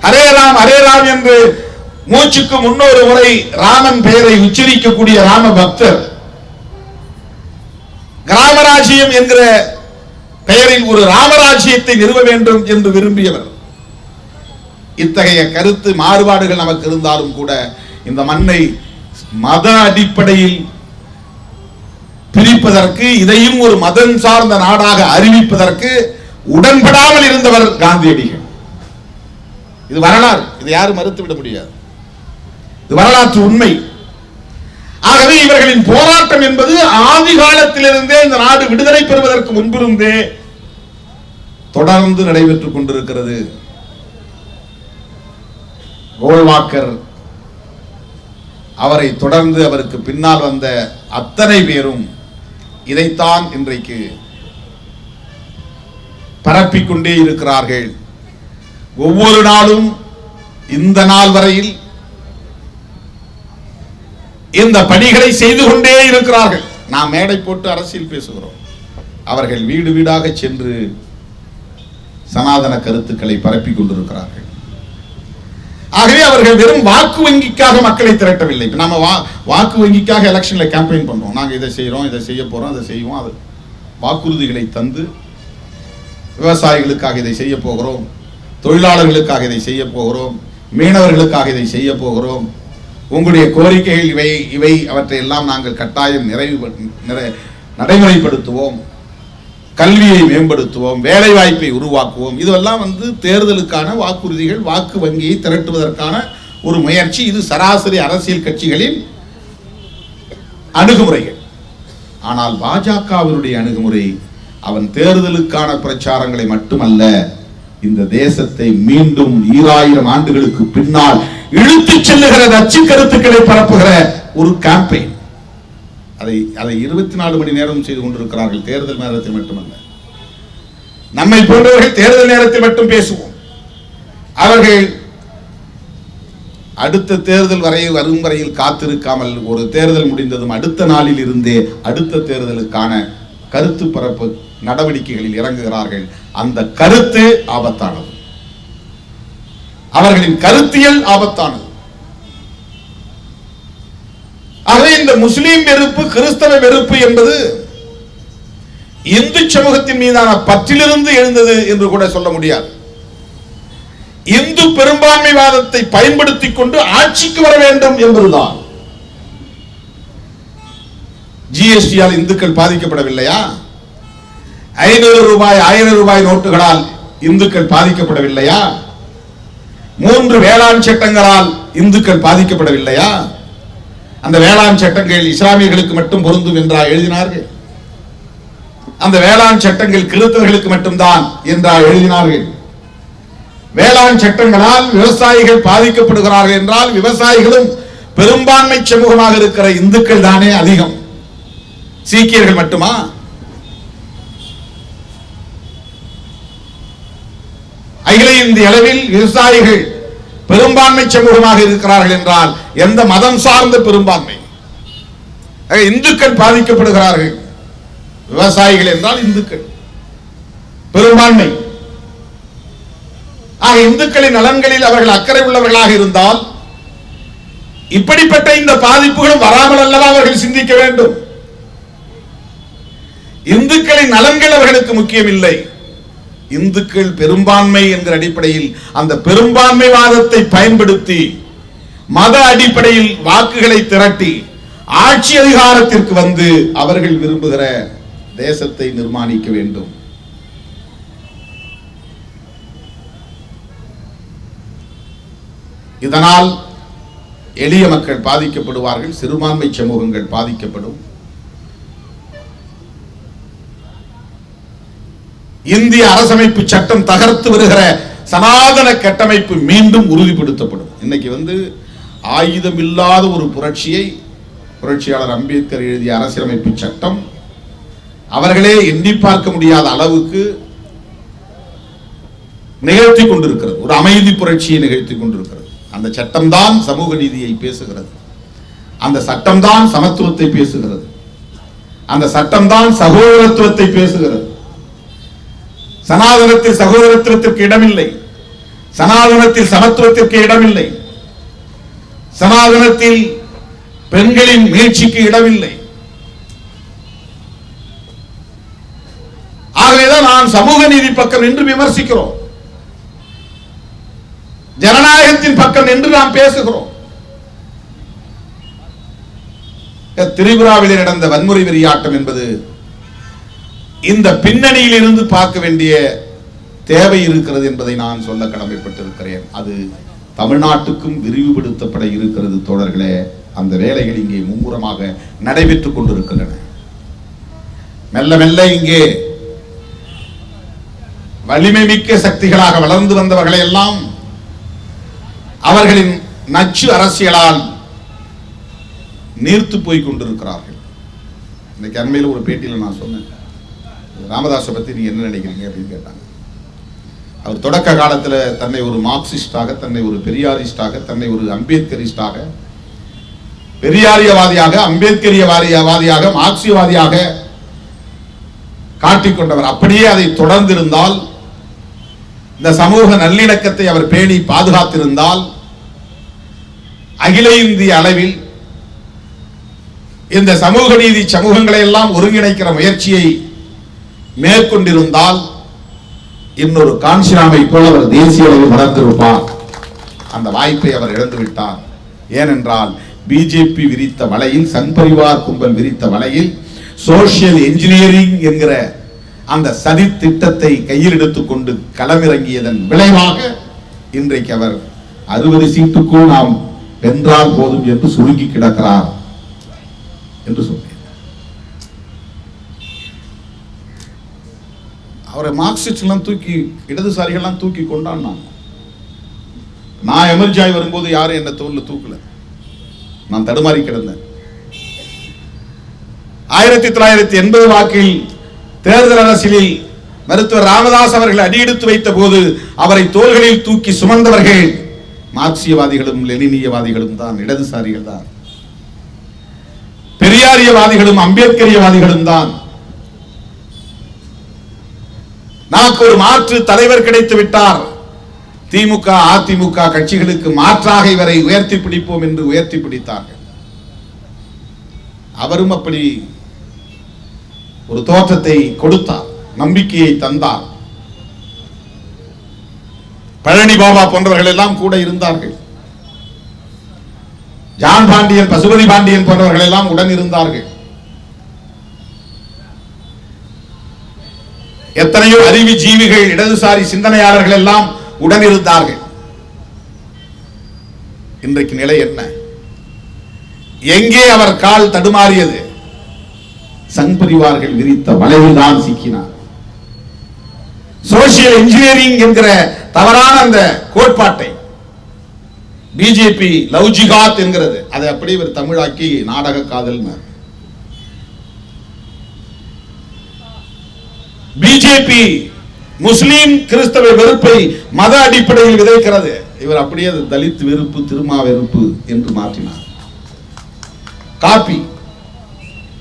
S1: ஹரே ராம் ஹரே ராம் என்று மூச்சுக்கு முன்னொரு முறை ராமன் பெயரை உச்சரிக்கக்கூடிய ராம பக்தர், கிராமராஜ்யம் என்கிற பெயரில் ஒரு ராமராஜ்யத்தை நிறுவ வேண்டும் என்று விரும்பியவர். இத்தகைய கருத்து மாறுபாடுகள் நமக்கு இருந்தாலும் கூட இந்த மண்ணை மத அடிப்படையில் பிரிப்பதற்கு, இதையும் ஒரு மதம் சார்ந்த நாடாக அறிவிப்பதற்கு உடன்படாமல் இருந்தவர் காந்தியடிகள். இது வரலாறு, இது யாரும் மறுத்துவிட முடியாது. இது வரலாற்று உண்மை. ஆகவே இவர்களின் போராட்டம் என்பது ஆதி காலத்திலிருந்தே, இந்த நாடு விடுதலை பெறுவதற்கு முன்பிருந்தே தொடர்ந்து நடைபெற்றுக் கொண்டிருக்கிறது. கோல்வாக்கர் அவரை தொடர்ந்து அவருக்கு பின்னால் வந்த அத்தனை பேரும் இதைத்தான் இன்றைக்கு பரப்பிக்கொண்டே இருக்கிறார்கள். ஒவ்வொரு நாளும் இந்த நாள் வரையில் இந்த பணிகளை செய்து கொண்டே இருக்கிறார்கள். நாம் மேடை போட்டு அரசியல் பேசுகிறோம், அவர்கள் வீடு வீடாக சென்று சனாதன கருத்துக்களை பரப்பிக் கொண்டிருக்கிறார்கள். ஆகவே அவர்கள் வெறும் வாக்கு வங்கிக்காக மக்களை திரட்டவில்லை. நம்ம வாக்கு வங்கிக்காக எலெக்ஷன்ல கேம்பெயின் பண்றோம், நாங்க இதை செய்யறோம், இதை செய்ய போறோம், அதை செய்வோம், அது வாக்குறுதிகளை தந்து விவசாயிகளுக்காக இதை செய்ய போகிறோம், தொழிலாளர்களுக்காக இதை செய்ய போகிறோம், மீனவர்களுக்காக இதை செய்ய போகிறோம், உங்களுடைய கோரிக்கைகள் இவை இவை அவற்றை எல்லாம் நாங்கள் கட்டாயம் நடைமுறைப்படுத்துவோம், கல்வியை மேம்படுத்துவோம், வேலை வாய்ப்பை உருவாக்குவோம். இதெல்லாம் தேர்தலுக்கான வாக்குறுதிகள், வாக்கு வங்கியை திரட்டுவதற்கான ஒரு முயற்சி. இது சராசரி அரசியல் கட்சிகளின் அணுகுமுறைகள். ஆனால் பாஜகவினுடைய அணுகுமுறை அவன் தேர்தலுக்கான பிரச்சாரங்களை மட்டுமல்ல, இந்த தேசத்தை மீண்டும் 2000 ஆண்டுகளுக்கு பின்னால் இழுத்துச் செல்லுகிற நச்சு கருத்துக்களை பரப்புகிற ஒரு கேம்பெயின். அதை 24 மணி நேரம் செய்து கொண்டிருக்கிறார்கள். தேர்தல் நேரத்தில் மட்டுமல்ல, நம்மை போன்றவர்கள் தேர்தல் நேரத்தில் மட்டும் பேசுவோம். அவர்கள் அடுத்த தேர்தல் வரும் வரையில் காத்திருக்காமல் ஒரு தேர்தல் முடிந்ததும் அடுத்த நாளில் இருந்தே அடுத்த தேர்தலுக்கான கருத்து பரப்பு நடவடிக்கைகளில் இறங்குகிறார்கள். அந்த கருத்து ஆபத்தானது, அவர்களின் கருத்தியல் ஆபத்தானது. ஆகவே இந்த முஸ்லிம் வெறுப்பு, கிறிஸ்தவ வெறுப்பு என்பது இந்து சமூகத்தின் மீதான பற்றிலிருந்து எழுந்தது என்று கூட சொல்ல முடியாது. இந்து பெரும்பான்மைவாதத்தை பயன்படுத்திக் கொண்டு ஆட்சிக்கு வர வேண்டும் என்பதுதான். ஜிஎஸ்டியால் இந்துக்கள் பாதிக்கப்படவில்லையா? 500 ரூபாய் 1000 ரூபாய் நோட்டுகளால் இந்துக்கள் பாதிக்கப்படவில்லையா? 3 வேளாண் சட்டங்களால் இந்துக்கள் பாதிக்கப்படவில்லையா? அந்த வேளாண் சட்டங்கள் இஸ்லாமியர்களுக்கு மட்டும் பொருந்தும் என்றா எழுதினார்கள்? அந்த வேளாண் சட்டங்கள் கிறிஸ்தவர்களுக்கு மட்டும்தான் என்றா எழுதினார்கள்? வேளாண் சட்டங்களால் விவசாயிகள் பாதிக்கப்படுகிறார்கள் என்றால் விவசாயிகளும் பெரும்பான்மை சமூகமாக இருக்கிற இந்துக்கள் தானே அதிகம், சீக்கியர்கள் மட்டுமா? அகில இந்திய அளவில் விவசாயிகள் பெரும்பான்மை சமூகமாக இருக்கிறார்கள் என்றால் எந்த மதம் சார்ந்த பெரும்பான்மை? இந்துக்கள் பாதிக்கப்படுகிறார்கள், விவசாயிகள் என்றால் இந்துக்கள் பெரும்பான்மை. ஆக இந்துக்களின் நலன்களில் அவர்கள் அக்கறை உள்ளவர்களாக இருந்தால் இப்படிப்பட்ட இந்த பாதிப்புகளும் வராமல் அல்லவா அவர்கள் சிந்திக்க வேண்டும்? இந்துக்களின் நலன்கள் அவர்களுக்கு முக்கியம் இல்லை. இந்துக்கள் பெரும்பான்மை என்கிற அடிப்படையில் அந்த பெரும்பான்மைவாதத்தை பயன்படுத்தி மத அடிப்படையில் வாக்குகளை திரட்டி ஆட்சி அதிகாரத்திற்கு வந்து அவர்கள் விரும்புகிற தேசத்தை நிர்மாணிக்க வேண்டும். இதனால் எளிய மக்கள் பாதிக்கப்படுவார்கள், சிறுபான்மை சமூகங்கள் பாதிக்கப்படும். இந்திய அரசமைப்பு சட்டம் தகர்த்து வருகிற சனாதன கட்டமைப்பு மீண்டும் உறுதிப்படுத்தப்படும். இன்னைக்கு ஆயுதம் இல்லாத ஒரு புரட்சியை புரட்சியாளர் அம்பேத்கர் எழுதிய அரசியலமைப்பு சட்டம் அவர்களே எண்ணி பார்க்க முடியாத அளவுக்கு நிகழ்த்தி கொண்டிருக்கிறது. ஒரு அமைதி புரட்சியை நிகழ்த்தி கொண்டிருக்கிறது. அந்த சட்டம் தான் சமூக நீதியை பேசுகிறது, அந்த சட்டம் தான் சமத்துவத்தை பேசுகிறது, அந்த சட்டம் தான் சகோதரத்துவத்தை பேசுகிறது. சனாதனத்தில் சகோதரத்துவத்திற்கு இடமில்லை, சனாதனத்தில் சமத்துவத்திற்கு இடமில்லை, சனாதனத்தில் பெண்களின் மீட்சிக்கு இடமில்லை. ஆகவேதான் நான் சமூக நீதி பக்கம் நின்று விமர்சிக்கிறோம், ஜனநாயகத்தின் பக்கம் நின்று நாம் பேசுகிறோம். திரிபுராவில் நடந்த வன்முறை வெறியாட்டம் என்பது இந்த பின்னணியில் இருந்து பார்க்க வேண்டிய தேவை இருக்கிறது என்பதை நான் சொல்ல கடமைப்பட்டிருக்கிறேன். அது தமிழ்நாட்டுக்கும் விரிவுபடுத்தப்பட இருக்கிறது தோழர்களே. அந்த வேலைகள் இங்கே மும்முரமாக நடைபெற்றுக் கொண்டிருக்கின்றன. மெல்ல மெல்ல இங்கே வலிமை மிக்க சக்திகளாக வளர்ந்து வந்தவர்களை எல்லாம் அவர்களின் நச்சு அரசியலால் நீர்த்து போய் கொண்டிருக்கிறார்கள். இன்னைக்கு அண்மையில் ஒரு பேட்டியில் நான் சொன்னேன், ராமதாஸை பத்தி நீங்க என்ன நினைக்கிறீங்க அப்படின்னு கேட்டாங்க. அவர் தொடக்க காலத்தில் தன்னை ஒரு மார்க்சிஸ்டாக, தன்னை ஒரு பெரியாரிஸ்டாக, தன்னை ஒரு அம்பேத்கரிஸ்டாக பெரியாரியவாதியாக, அம்பேத்கரியவாதியாக, மார்க்சியவாதியாக காட்டிக்கொண்டவர். அப்படியே அதை தொடர்ந்திருந்தால், இந்த சமூக நல்லிணக்கத்தை அவர் பேணி பாதுகாத்திருந்தால், அகில இந்திய அளவில் இந்த சமூக நீதி சமூகங்களை எல்லாம் ஒருங்கிணைக்கிற முயற்சியை மேற்கொண்டிருந்தால், இன்னொரு காஞ்சிராமை போல அவர் தேசிய அளவில் வளர்ந்திருப்பார். அந்த வாய்ப்பை அவர் இழந்துவிட்டார். ஏனென்றால் பிஜேபி விரித்த வலையில், சங் பரிவார் கும்பல் விரித்த வலையில் சோசியல் என்ஜினியரிங் என்கிற அந்த சதி திட்டத்தை கையில் எடுத்துக்கொண்டு களமிறங்கியதன் விளைவாக இன்றைக்கு அவர் 60 சீட்டுக்குள் நாம் வென்றால் போதும் என்று சுருங்கி கிடக்கிறார் என்று சொன்னேன். அவரை மார்க்சிஸ்ட் எல்லாம் தூக்கி, இடதுசாரிகள்லாம் தூக்கி கொண்டான். நான் எமர்ஜாய் வரும்போது யாரும் என்ன தோல்ல தூக்கல, நான் தடுமாறி கிடந்தேன். 1980 வாக்கில் தேர்தல் அரசியலில் மருத்துவர் ராமதாஸ் அவர்கள் அடியெடுத்து வைத்த போது அவரை தோள்களில் தூக்கி சுமந்தவர்கள் மார்க்சியவாதிகளும் லெனினியவாதிகளும் தான், இடதுசாரிகள் தான். பெரியாரியவாதிகளும் அம்பேத்கரியவாதிகளும் தான். நமக்கு ஒரு மாற்று தலைவர் கிடைத்து விட்டார், திமுக அதிமுக கட்சிகளுக்கு மாற்றாக இவரை உயர்த்தி பிடிப்போம் என்று உயர்த்தி பிடித்தார்கள். அவரும் அப்படி ஒரு தோற்றத்தை கொடுத்தார், நம்பிக்கையை தந்தார். பழனி பாபா போன்றவர்கள் எல்லாம் கூட இருந்தார்கள். ஜான் பாண்டியன், பசுபதி பாண்டியன் போன்றவர்கள் எல்லாம் உடன் இருந்தார்கள். எத்தனையோ அறிவு ஜீவிகள், இடதுசாரி சிந்தனையாளர்கள் எல்லாம் உடன் இருந்தார்கள். இன்றைக்கு நிலை என்ன? எங்கே அவர் கால் தடுமாறியது? சங் பரிவார்கள் விரித்த வலையில் தான் சிக்கினார். சோசியல் இன்ஜினியரிங் என்கிற தவறான அந்த கோட்பாட்டை பிஜேபி லவ் ஜிஹாத் என்கிறது, அதை அப்படியே ஒரு தமிழாக்கி நாடக காதல். பிஜேபி முஸ்லிம் கிறிஸ்தவ வெறுப்பை மத அடிப்படையில் விதைக்கிறது. இவர் அப்படியே தலித் வெறுப்பு, திருமா வெறுப்பு என்று மாற்றினார். காப்பி,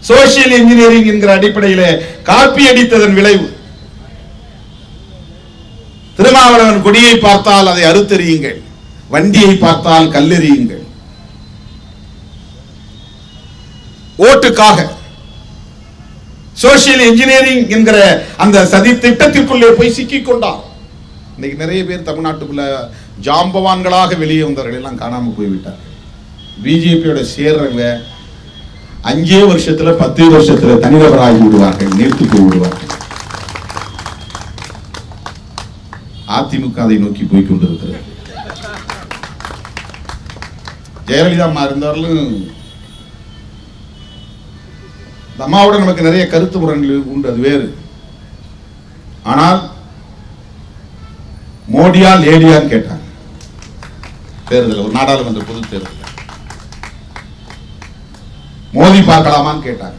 S1: சோசியல் இன்ஜினியரிங் என்கிற அடிப்படையில் காப்பி அடித்ததன் விளைவு. திருமாவளவன் கொடியை பார்த்தால் அதை அறுத்தெறியுங்கள், வண்டியை பார்த்தால் கல்லெறியுங்கள். ஓட்டுக்காக சோசியல் இன்ஜினியரிங் என்கிற அந்த சதி திட்டத்திற்குள்ளே போய் சிக்கிக் கொண்டார். இன்னைக்கு நிறைய பேர் தமிழ்நாட்டுக்குள்ள ஜாம்பவான்களாக வெளியே வந்தவர்கள் எல்லாம் காணாம போய்விட்டார். பிஜேபியோட சேர்றவங்க 5 வருஷத்துல 10 வருஷத்துல தனிநபராகி விடுவார்கள், நீர்த்து போய் விடுவார்கள். அதிமுக அதை நோக்கி போய் கொண்டிருக்கிறது. ஜெயலலிதா அம்மா இருந்தாலும் அம்மாவோட நமக்கு நிறைய கருத்து முரண்கள் உண்டு, அது வேறு. ஆனால் மோடியா லேடியான்னு கேட்டாங்க தேர்தல், ஒரு நாடாளுமன்ற பொது தேர்தல். மோடி பார்க்கலாமான்னு கேட்டாங்க.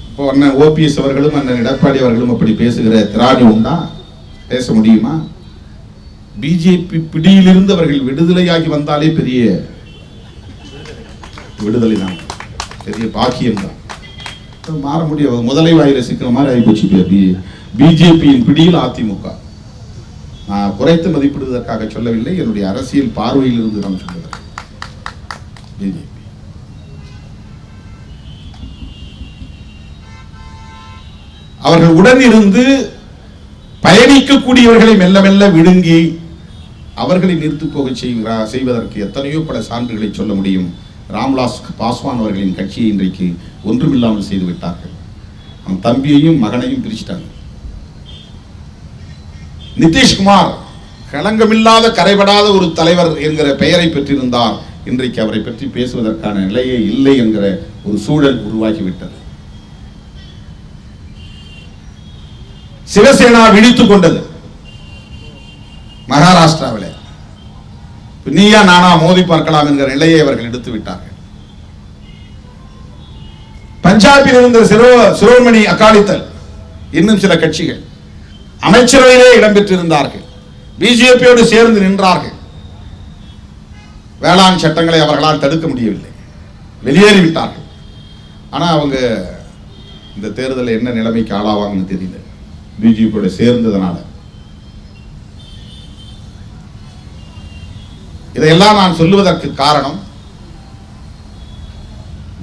S1: இப்போ அண்ணன் ஓபிஎஸ் அவர்களும் அண்ணன் எடப்பாடி அவர்களும் அப்படி பேசுகிற திராணி உண்டா? பேச முடியுமா? பிஜேபி பிடியிலிருந்து அவர்கள் விடுதலையாகி வந்தாலே பெரிய விடுதலை தான், பெரிய பாக்கியம் தான். மாற முடியாது, முதலை வாயில சிக்கிற மாதிரி ஆகிப்போச்சு பிஜேபியின் பிடியில் அதிமுக. நான் குறைத்து மதிப்பிடுவதற்காக சொல்லவில்லை, என்னுடைய அரசியல் பார்வையில் இருந்து நான் சொல்லுகிறேன். பிஜேபி அவர்கள் உடன் இருந்து பயணிக்கக்கூடியவர்களை மெல்ல மெல்ல விழுங்கி அவர்களை நிறுத்து போக செய்வதற்கு எத்தனையோ பல சான்றுகளை சொல்ல முடியும். ராம்விலாஸ் பாஸ்வான் அவர்களின் கட்சியை இன்றைக்கு ஒன்றுமில்லாமல் செய்து விட்டார்கள். அவன் தம்பியையும் மகனையும் பிரிச்சுட்டாங்க. நிதிஷ்குமார் களங்கமில்லாத கரைபடாத ஒரு தலைவர் என்கிற பெயரை பெற்றிருந்தார். இன்றைக்கு அவரை பற்றி பேசுவதற்கான நிலையே இல்லை என்கிற ஒரு சூழல் உருவாகிவிட்டது. சிவசேனா விழித்துக் கொண்டது மகாராஷ்டிராவில். நீயா நானா மோதி பார்க்கலாம் என்கிற நிலையை அவர்கள் எடுத்து விட்டார்கள். பஞ்சாபில் இருந்த சிரோமணி அகாலிதள், இன்னும் சில கட்சிகள் அமைச்சரவையிலே இடம்பெற்றிருந்தார்கள், பிஜேபியோடு சேர்ந்து நின்றார்கள். வேளாண் சட்டங்களை அவர்களால் தடுக்க முடியவில்லை, வெளியேறிவிட்டார்கள். ஆனால் அவங்க இந்த தேர்தலில் என்ன நிலைமைக்கு ஆளாவாங்கன்னு தெரியல, பிஜேபியோட சேர்ந்ததுனால. இதையெல்லாம் நான் சொல்லுவதற்கு காரணம்,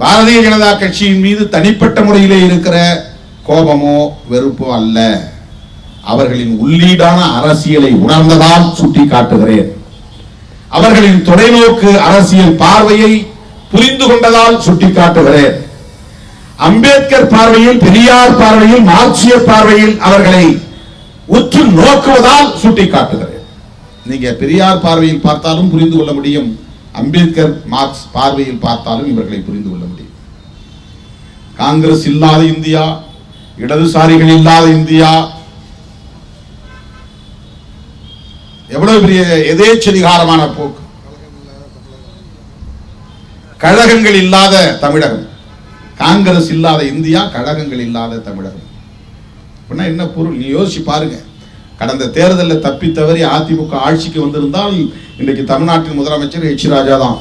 S1: பாரதிய ஜனதா கட்சியின் மீது தனிப்பட்ட முறையிலே இருக்கிற கோபமோ வெறுப்போ அல்ல, அவர்களின் உள்ளீடான அரசியலை உணர்ந்ததால் சுட்டி காட்டுகிறேன். அவர்களின் தொலைநோக்கு அரசியல் பார்வையை புரிந்து கொண்டதால் சுட்டி காட்டுகிறேன். அம்பேத்கர் பார்வையில், பெரியார் பார்வையில், மார்க்சிய பார்வையில் அவர்களை உற்று நோக்குவதால் சுட்டி காட்டுகிறேன். நீங்க பெரியார் பார்வையில் பார்த்தாலும் புரிந்து கொள்ள முடியும், அம்பேத்கர் மார்க்ஸ் பார்வையில் பார்த்தாலும் இவர்களை புரிந்து கொள்ள முடியும். காங்கிரஸ் இல்லாத இந்தியா, இடதுசாரிகள் இல்லாத இந்தியா, எவ்வளவு பெரிய எதேச்சதிகாரமான போக்கு. கழகங்கள் இல்லாத தமிழகம், காங்கிரஸ் இல்லாத இந்தியா, கழகங்கள் இல்லாத தமிழகம். என்ன பொருள்? நீ யோசிச்சு பாருங்க. கடந்த தேர்தலில் தப்பி தவறி அதிமுக ஆட்சிக்கு வந்திருந்தால் இன்றைக்கு தமிழ்நாட்டின் முதலமைச்சர் எச் ராஜா தான்.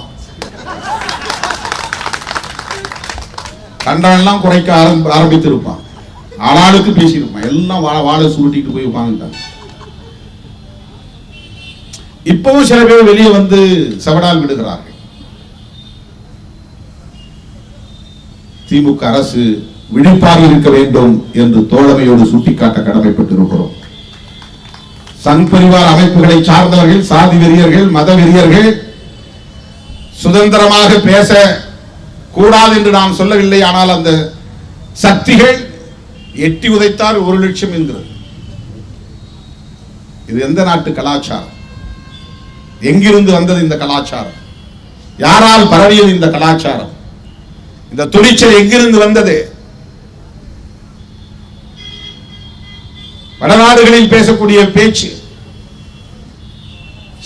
S1: கண்டனெல்லாம் குறைக்க ஆரம்பித்திருப்பான், ஆளாளுக்கு பேசியிருப்பான், எல்லாம் வாழை சுருட்டிட்டு போய் உட்காந்துட்டாங்க. இப்பவும் சில பேர் வெளியே வந்து சவடால் விடுகிறார்கள். திமுக அரசு விழிப்பாக இருக்க வேண்டும் என்று தோழமையோடு சுட்டிக்காட்ட கடமைப்பட்டிருக்கிறோம். சங் பரிவார் அமைப்புகளை சார்ந்தவர்கள், சாதி வெறியர்கள், மத வெறியர்கள் சுதந்திரமாக பேச கூடாது என்று நாம் சொல்லவில்லை. ஆனால் அந்த சக்திகள் எட்டி உதைத்தார் 1 லட்சம் என்கிறது. இது எந்த நாட்டு கலாச்சாரம்? எங்கிருந்து வந்தது இந்த கலாச்சாரம்? யாரால் பரவியது இந்த கலாச்சாரம்? இந்த துணிச்சல் எங்கிருந்து வந்தது? வடநாடுகளில் பேசக்கூடிய பேச்சு,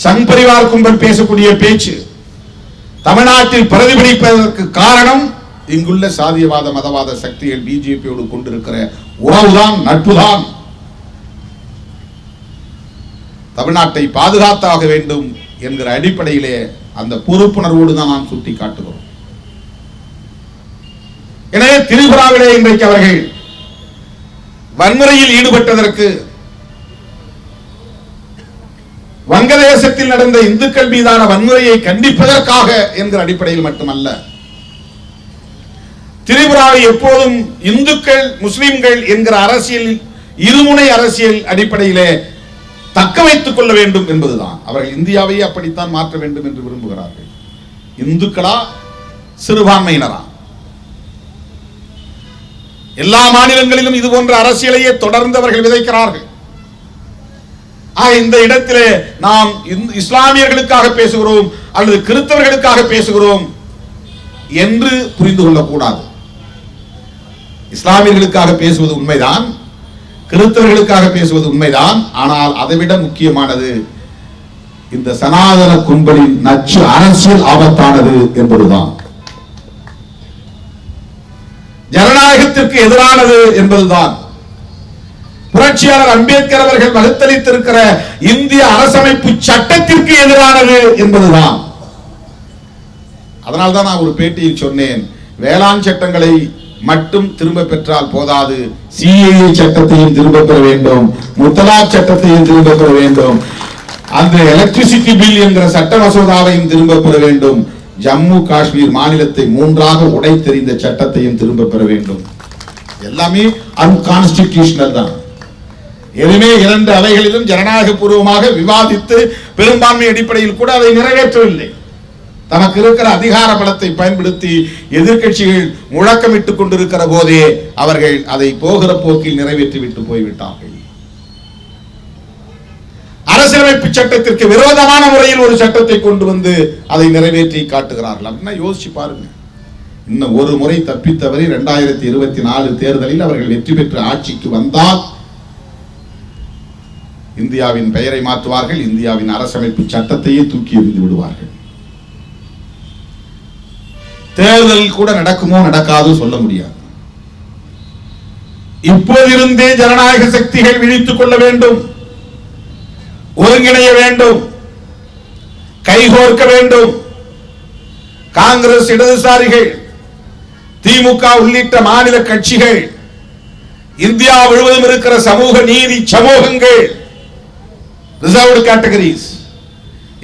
S1: சங் பரிவார் கும்பல் பேசக்கூடிய பேச்சு தமிழ்நாட்டில் பிரதிபலிப்பதற்கு காரணம் இங்குள்ள சாதியவாத மதவாத சக்திகள் பிஜேபியோடு கொண்டிருக்கிற உறவுதான், நட்புதான். தமிழ்நாட்டை பாதுகாத்தாக வேண்டும் என்கிற அடிப்படையிலே அந்த பொறுப்புணர்வோடு தான் நாம் சுட்டி காட்டுகிறோம். எனவே திரிபுராவிலே இன்றைக்கு அவர்கள் வன்முறையில் ஈடுபட்டதற்கு, வங்கதேசத்தில் நடந்த இந்துக்கள் மீதான வன்முறையை கண்டிப்பதற்காக என்கிற அடிப்படையில் மட்டுமல்ல, திரிபுராவை எப்போதும் இந்துக்கள் முஸ்லிம்கள் என்கிற அரசியல், இருமுனை அரசியல் அடிப்படையிலே தக்க வைத்துக் கொள்ள வேண்டும் என்பதுதான். அவர்கள் இந்தியாவையே அப்படித்தான் மாற்ற வேண்டும் என்று விரும்புகிறார்கள். இந்துக்களா சிறுபான்மையினரா? எல்லா மாநிலங்களிலும் இது போன்ற அரசியலையே தொடர்ந்து அவர்கள் விதைக்கிறார்கள். இந்த இடத்திலே நாம் இஸ்லாமியர்களுக்காக பேசுகிறோம் அல்லது கிறிஸ்தவர்களுக்காக பேசுகிறோம் என்று புரிந்து கொள்ளக்கூடாது. இஸ்லாமியர்களுக்காக பேசுவது உண்மைதான், கிறிஸ்தவர்களுக்காக பேசுவது உண்மைதான். ஆனால் அதைவிட முக்கியமானது இந்த சனாதன கும்பலின் நச்சு அரசியல் ஆபத்தானது என்பதுதான், ஜனநாயகத்திற்கு எதிரானது என்பதுதான். புரட்சியாளர் அம்பேத்கர் அவர்கள் வகுத்தளித்திருக்கிற இந்திய அரசமைப்பு சட்டத்திற்கு எதிரானது என்பதுதான். அதனால்தான் நான் ஒரு பேட்டியில் சொன்னேன், வேளாண் சட்டங்களை மட்டும் திரும்ப பெற்றால் போதாது, சிஏஏ சட்டத்தையும் திரும்ப பெற வேண்டும், முத்தலாக் சட்டத்தையும் திரும்ப பெற வேண்டும், அந்த எலக்ட்ரிசிட்டி பில் என்கிற சட்ட மசோதாவையும் திரும்ப பெற வேண்டும், ஜம்மு காஷ்மீர் மாநிலத்தை 3ஆக உடைத்தெறிந்த சட்டத்தையும் திரும்ப பெற வேண்டும். எல்லாமே அன்கான்ஸ்டிடியூஷனல் தான். எதுவுமே 2 அவைகளிலும் ஜனநாயக பூர்வமாக விவாதித்து பெரும்பான்மை அடிப்படையில் கூட அதை நிறைவேற்றவில்லை. தனக்கு இருக்கிற அதிகார பலத்தை பயன்படுத்தி எதிர்க்கட்சிகள் முழக்கமிட்டுக் கொண்டிருக்கிற போதே அவர்கள் அதை போகிற போக்கில் நிறைவேற்றிவிட்டு போய்விட்டார்கள். அரசியலமைப்பு சட்டத்திற்கு விரோதமான முறையில் ஒரு சட்டத்தை கொண்டு வந்து அதை நிறைவேற்றி காட்டுகிறார்கள். அப்படின்னா யோசிச்சு பாருங்க. இன்னும் ஒரு முறை தப்பித்தவரை 2024 தேர்தலில் அவர்கள் வெற்றி பெற்று ஆட்சிக்கு வந்தால் இந்தியாவின் பெயரை மாற்றுவார்கள், இந்தியாவின் அரசமைப்பு சட்டத்தையே தூக்கி எறிந்து விடுவார்கள். தேர்தல் கூட நடக்குமோ நடக்காதோ சொல்ல முடியாது. இப்போதிருந்தே ஜனநாயக சக்திகள் விழித்துக் கொள்ள வேண்டும், ஒருங்கிணைய வேண்டும், கைகோர்க்க வேண்டும். காங்கிரஸ், இடதுசாரிகள், திமுக உள்ளிட்ட மாநில கட்சிகள், இந்தியா முழுவதும் இருக்கிற சமூக நீதி சமூகங்கள், reserved categories,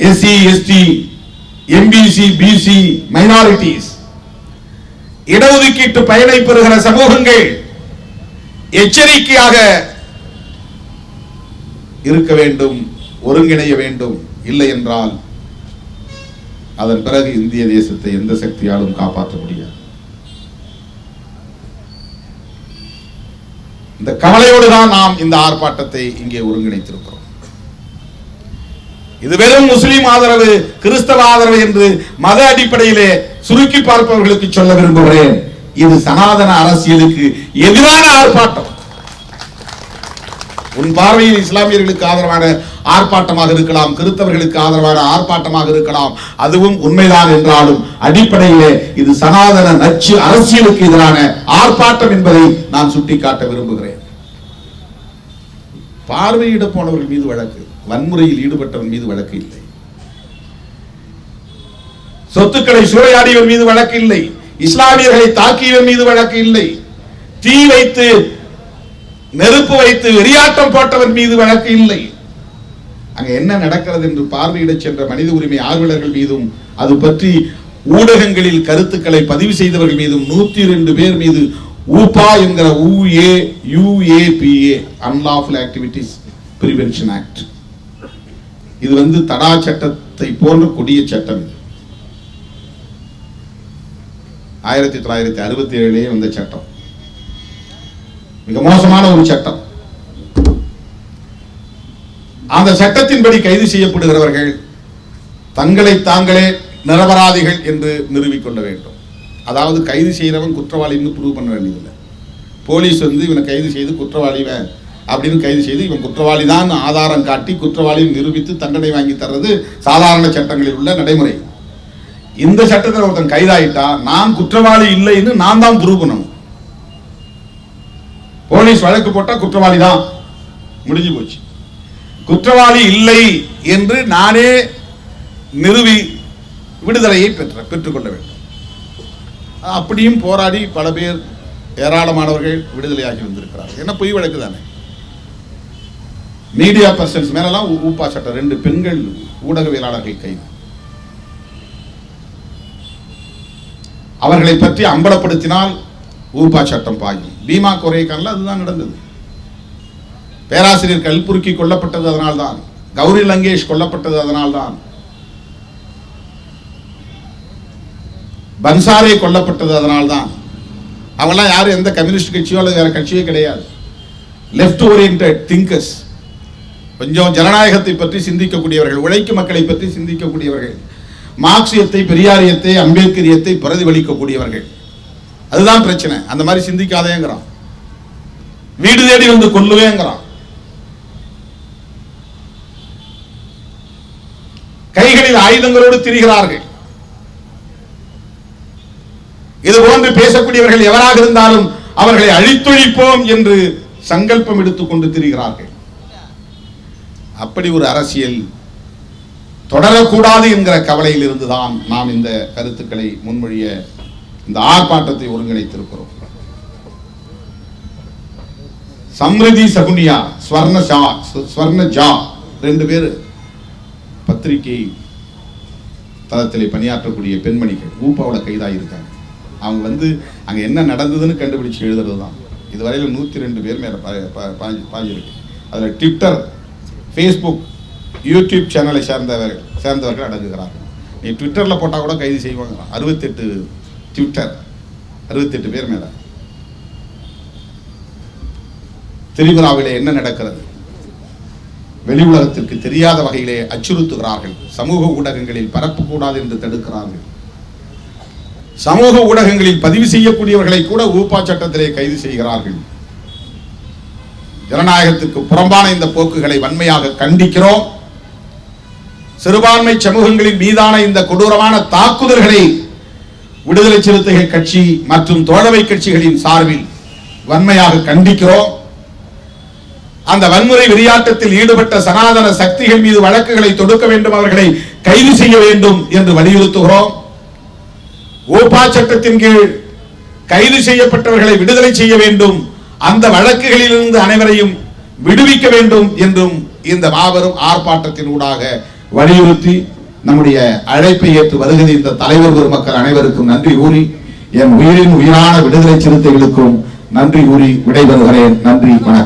S1: SC, ST, MBC, BC, minorities, இடஒதுக்கீட்டு பயனை பெறுகிற சமூகங்கள் எச்சரிக்கையாக இருக்க வேண்டும், ஒருங்கிணைய வேண்டும். இல்லை என்றால் அதன் பிறகு இந்திய தேசத்தை எந்த சக்தியாலும் காப்பாற்ற முடியாது. இந்த கவலையோடு தான் நாம் இந்த ஆர்ப்பாட்டத்தை இங்கே ஒருங்கிணைத்திருக்கிறோம். இது வெறும் முஸ்லிம் ஆதரவு, கிறிஸ்தவ ஆதரவு என்று மத அடிப்படையிலே சுருக்கி பார்ப்பவர்களுக்கு சொல்ல விரும்புகிறேன். இது சனாதன அரசியலுக்கு எதிரான ஆர்ப்பாட்டம். உன் பார்வையில் இஸ்லாமியர்களுக்கு ஆதரவான ஆர்ப்பாட்டமாக இருக்கலாம், கிறிஸ்தவர்களுக்கு ஆதரவான ஆர்ப்பாட்டமாக இருக்கலாம், அதுவும் உண்மைதான் என்றாலும் அடிப்படையிலே இது சனாதன நச்சு அரசியலுக்கு எதிரான ஆர்ப்பாட்டம் என்பதை நான் சுட்டிக்காட்ட விரும்புகிறேன். பார்வையிட போனவர்கள் மீது வழக்கு, வன்முறையில் ஈடுபட்டவன் மீது வழக்கு இல்லை. சொத்துக்களை சூறையாடியவர் மீது வழக்கு இல்லை. இஸ்லாமியர்களை தாக்கியவர் மீது வழக்கு இல்லை. தீ வைத்து, நெருப்பு வைத்து வெறியாட்டம் போட்டவன் மீது வழக்கு இல்லை. அங்க என்ன நடக்கிறது என்று பார்வையிட சென்ற மனித உரிமை ஆர்வலர்கள் மீதும், அது பற்றி ஊடகங்களில் கருத்துக்களை பதிவு செய்தவர்கள் மீதும் 102 பேர் மீது ஊபா என்கிற UAPA unlawful activities prevention act, இது தடா சட்டத்தை போன்ற கொடிய சட்டம். 1967 வந்த சட்டம், மிக மோசமான ஒரு சட்டம். அந்த சட்டத்தின்படி கைது செய்யப்படுகிறவர்கள் தங்களை தாங்களே நிரபராதிகள் என்று நிரூபிக்கொள்ள வேண்டும். அதாவது கைது செய்கிறவன் குற்றவாளின்னு ப்ரூவ் பண்ண வேண்டியதில்லை. போலீஸ் இவனை கைது செய்து குற்றவாளிவன் அப்படின்னு கைது செய்து இவன் குற்றவாளி தான் ஆதாரம் காட்டி குற்றவாளியை நிரூபித்து தண்டனை வாங்கி தர்றது சாதாரண சட்டங்களில் உள்ள நடைமுறை. இந்த சட்டத்தில் ஒருத்தன் கைதாயிட்டா நான் குற்றவாளி இல்லைன்னு நான் தான் ப்ரூவ் பண்ணணும். போலீஸ் வழக்கு போட்டா குற்றவாளி தான், முடிஞ்சு போச்சு. குற்றவாளி இல்லை என்று நானே நிறுவி விடுதலையை பெற்றுக்கொள்ள வேண்டும். அப்படியும் போராடி பல பேர், ஏராளமானவர்கள் விடுதலையாகி வந்திருக்கிறார்கள். என்ன பொய் வழக்கு தானே. மீடியா பர்சன்ஸ் மேலாம் ஊப்பா சட்டம், 2 பெண்கள் ஊடகவியலாளர்கள் கைது. அவர்களை பற்றி அம்பலப்படுத்தினால் ஊப்பா சட்டம் பாயும். பீமா கொரேகான்ல அதுதான் நடந்தது. பேராசிரியர் கல்புருக்கி கொல்லப்பட்டது அதனால்தான், கௌரி லங்கேஷ் கொல்லப்பட்டது அதனால்தான், பன்சாரே கொல்லப்பட்டது அதனால்தான். அவங்களாம் யாரும் எந்த கம்யூனிஸ்ட் கட்சியோ அல்லது வேற கட்சியோ கிடையாது. லெஃப்ட் ஓரியன்டட் திங்கர்ஸ், கொஞ்சம் ஜனநாயகத்தை பற்றி சிந்திக்கக்கூடியவர்கள், உழைக்கும் மக்களை பற்றி சிந்திக்கக்கூடியவர்கள், மார்க்சியத்தை, பெரியாரியத்தை, அம்பேத்கரியத்தை பிரதிபலிக்கக்கூடியவர்கள். அதுதான் பிரச்சனை. அந்த மாதிரி சிந்திக்காதேங்கிறான், வீடு தேடி வந்து கொல்லுவேங்கிறான், கைகளில் ஆயுதங்களோடு திரிகிறார்கள். இது போன்று பேசக்கூடியவர்கள் எவராக இருந்தாலும் அவர்களை அழித்தொழிப்போம் என்று சங்கல்பம் எடுத்துக்கொண்டு திரிகிறார்கள். அப்படி ஒரு அரசியல் தொடரக்கூடாது என்கிற கவலையில் இருந்துதான் நாம் இந்த கருத்துக்களை முன்மொழிய இந்த ஆர்ப்பாட்டத்தை ஒருங்கிணைத்திருக்கிறோம். சம்ரிதி சகுனியா, ஸ்வர்ணஜா 2 பேர் பத்திரிகை தளத்தில் பணியாற்றக்கூடிய பெண்மணிகள் ஊப்பாவில் கைதாகி இருக்காங்க. அவங்க அங்க என்ன நடந்ததுன்னு கண்டுபிடிச்சு எழுதுறது தான். இதுவரையில் 102 பேர் மேல பாஞ்சிருக்கு. அதுல ட்விட்டர், ஃபேஸ்புக், யூடியூப் சேனலை சேர்ந்தவர்கள் அடங்குகிறார்கள். நீ ட்விட்டர்ல போட்டா கூட கைது செய்வாங்க. 68 ட்விட்டர், 68 பேர் மேல. திரிபுராவிலே என்ன நடக்கிறது? வெளி உலகத்திற்கு தெரியாத வகையிலே அச்சுறுத்துகிறார்கள். சமூக ஊடகங்களில் பரப்பக்கூடாது என்று தடுக்கிறார்கள். சமூக ஊடகங்களில் பதிவு செய்யக்கூடியவர்களை கூட ஊப்பா சட்டத்திலே கைது செய்கிறார்கள். ஜனநாயகத்திற்கு புறம்பான இந்த போக்குகளை வன்மையாக கண்டிக்கிறோம். சிறுபான்மை சமூகங்களின் மீதான இந்த கொடூரமான தாக்குதல்களை விடுதலை சிறுத்தைகள் கட்சி மற்றும் தோழமை கட்சிகளின் சார்பில் வன்மையாக கண்டிக்கிறோம். அந்த வன்முறை வெறியாட்டத்தில் ஈடுபட்ட சனாதன சக்திகள் மீது வழக்குகளை தொடுக்க வேண்டும், அவர்களை கைது செய்ய வேண்டும் என்று வலியுறுத்துகிறோம். ஓபா சட்டத்தின் கீழ் கைது செய்யப்பட்டவர்களை விடுதலை செய்ய வேண்டும், அந்த வழக்குகளில் இருந்து அனைவரையும் விடுவிக்க வேண்டும் என்றும் இந்த மாபெரும் ஆர்ப்பாட்டத்தின் ஊடாக வலியுறுத்தி நம்முடைய அழைப்பை ஏற்று வருகிற இந்த தலைவர் பெருமக்கள் அனைவருக்கும் நன்றி கூறி, என் உயிரின் உயிரான விடுதலை சிறுத்தைகளுக்கும் நன்றி கூறி விடைபெறுகிறேன். நன்றி, வணக்கம்.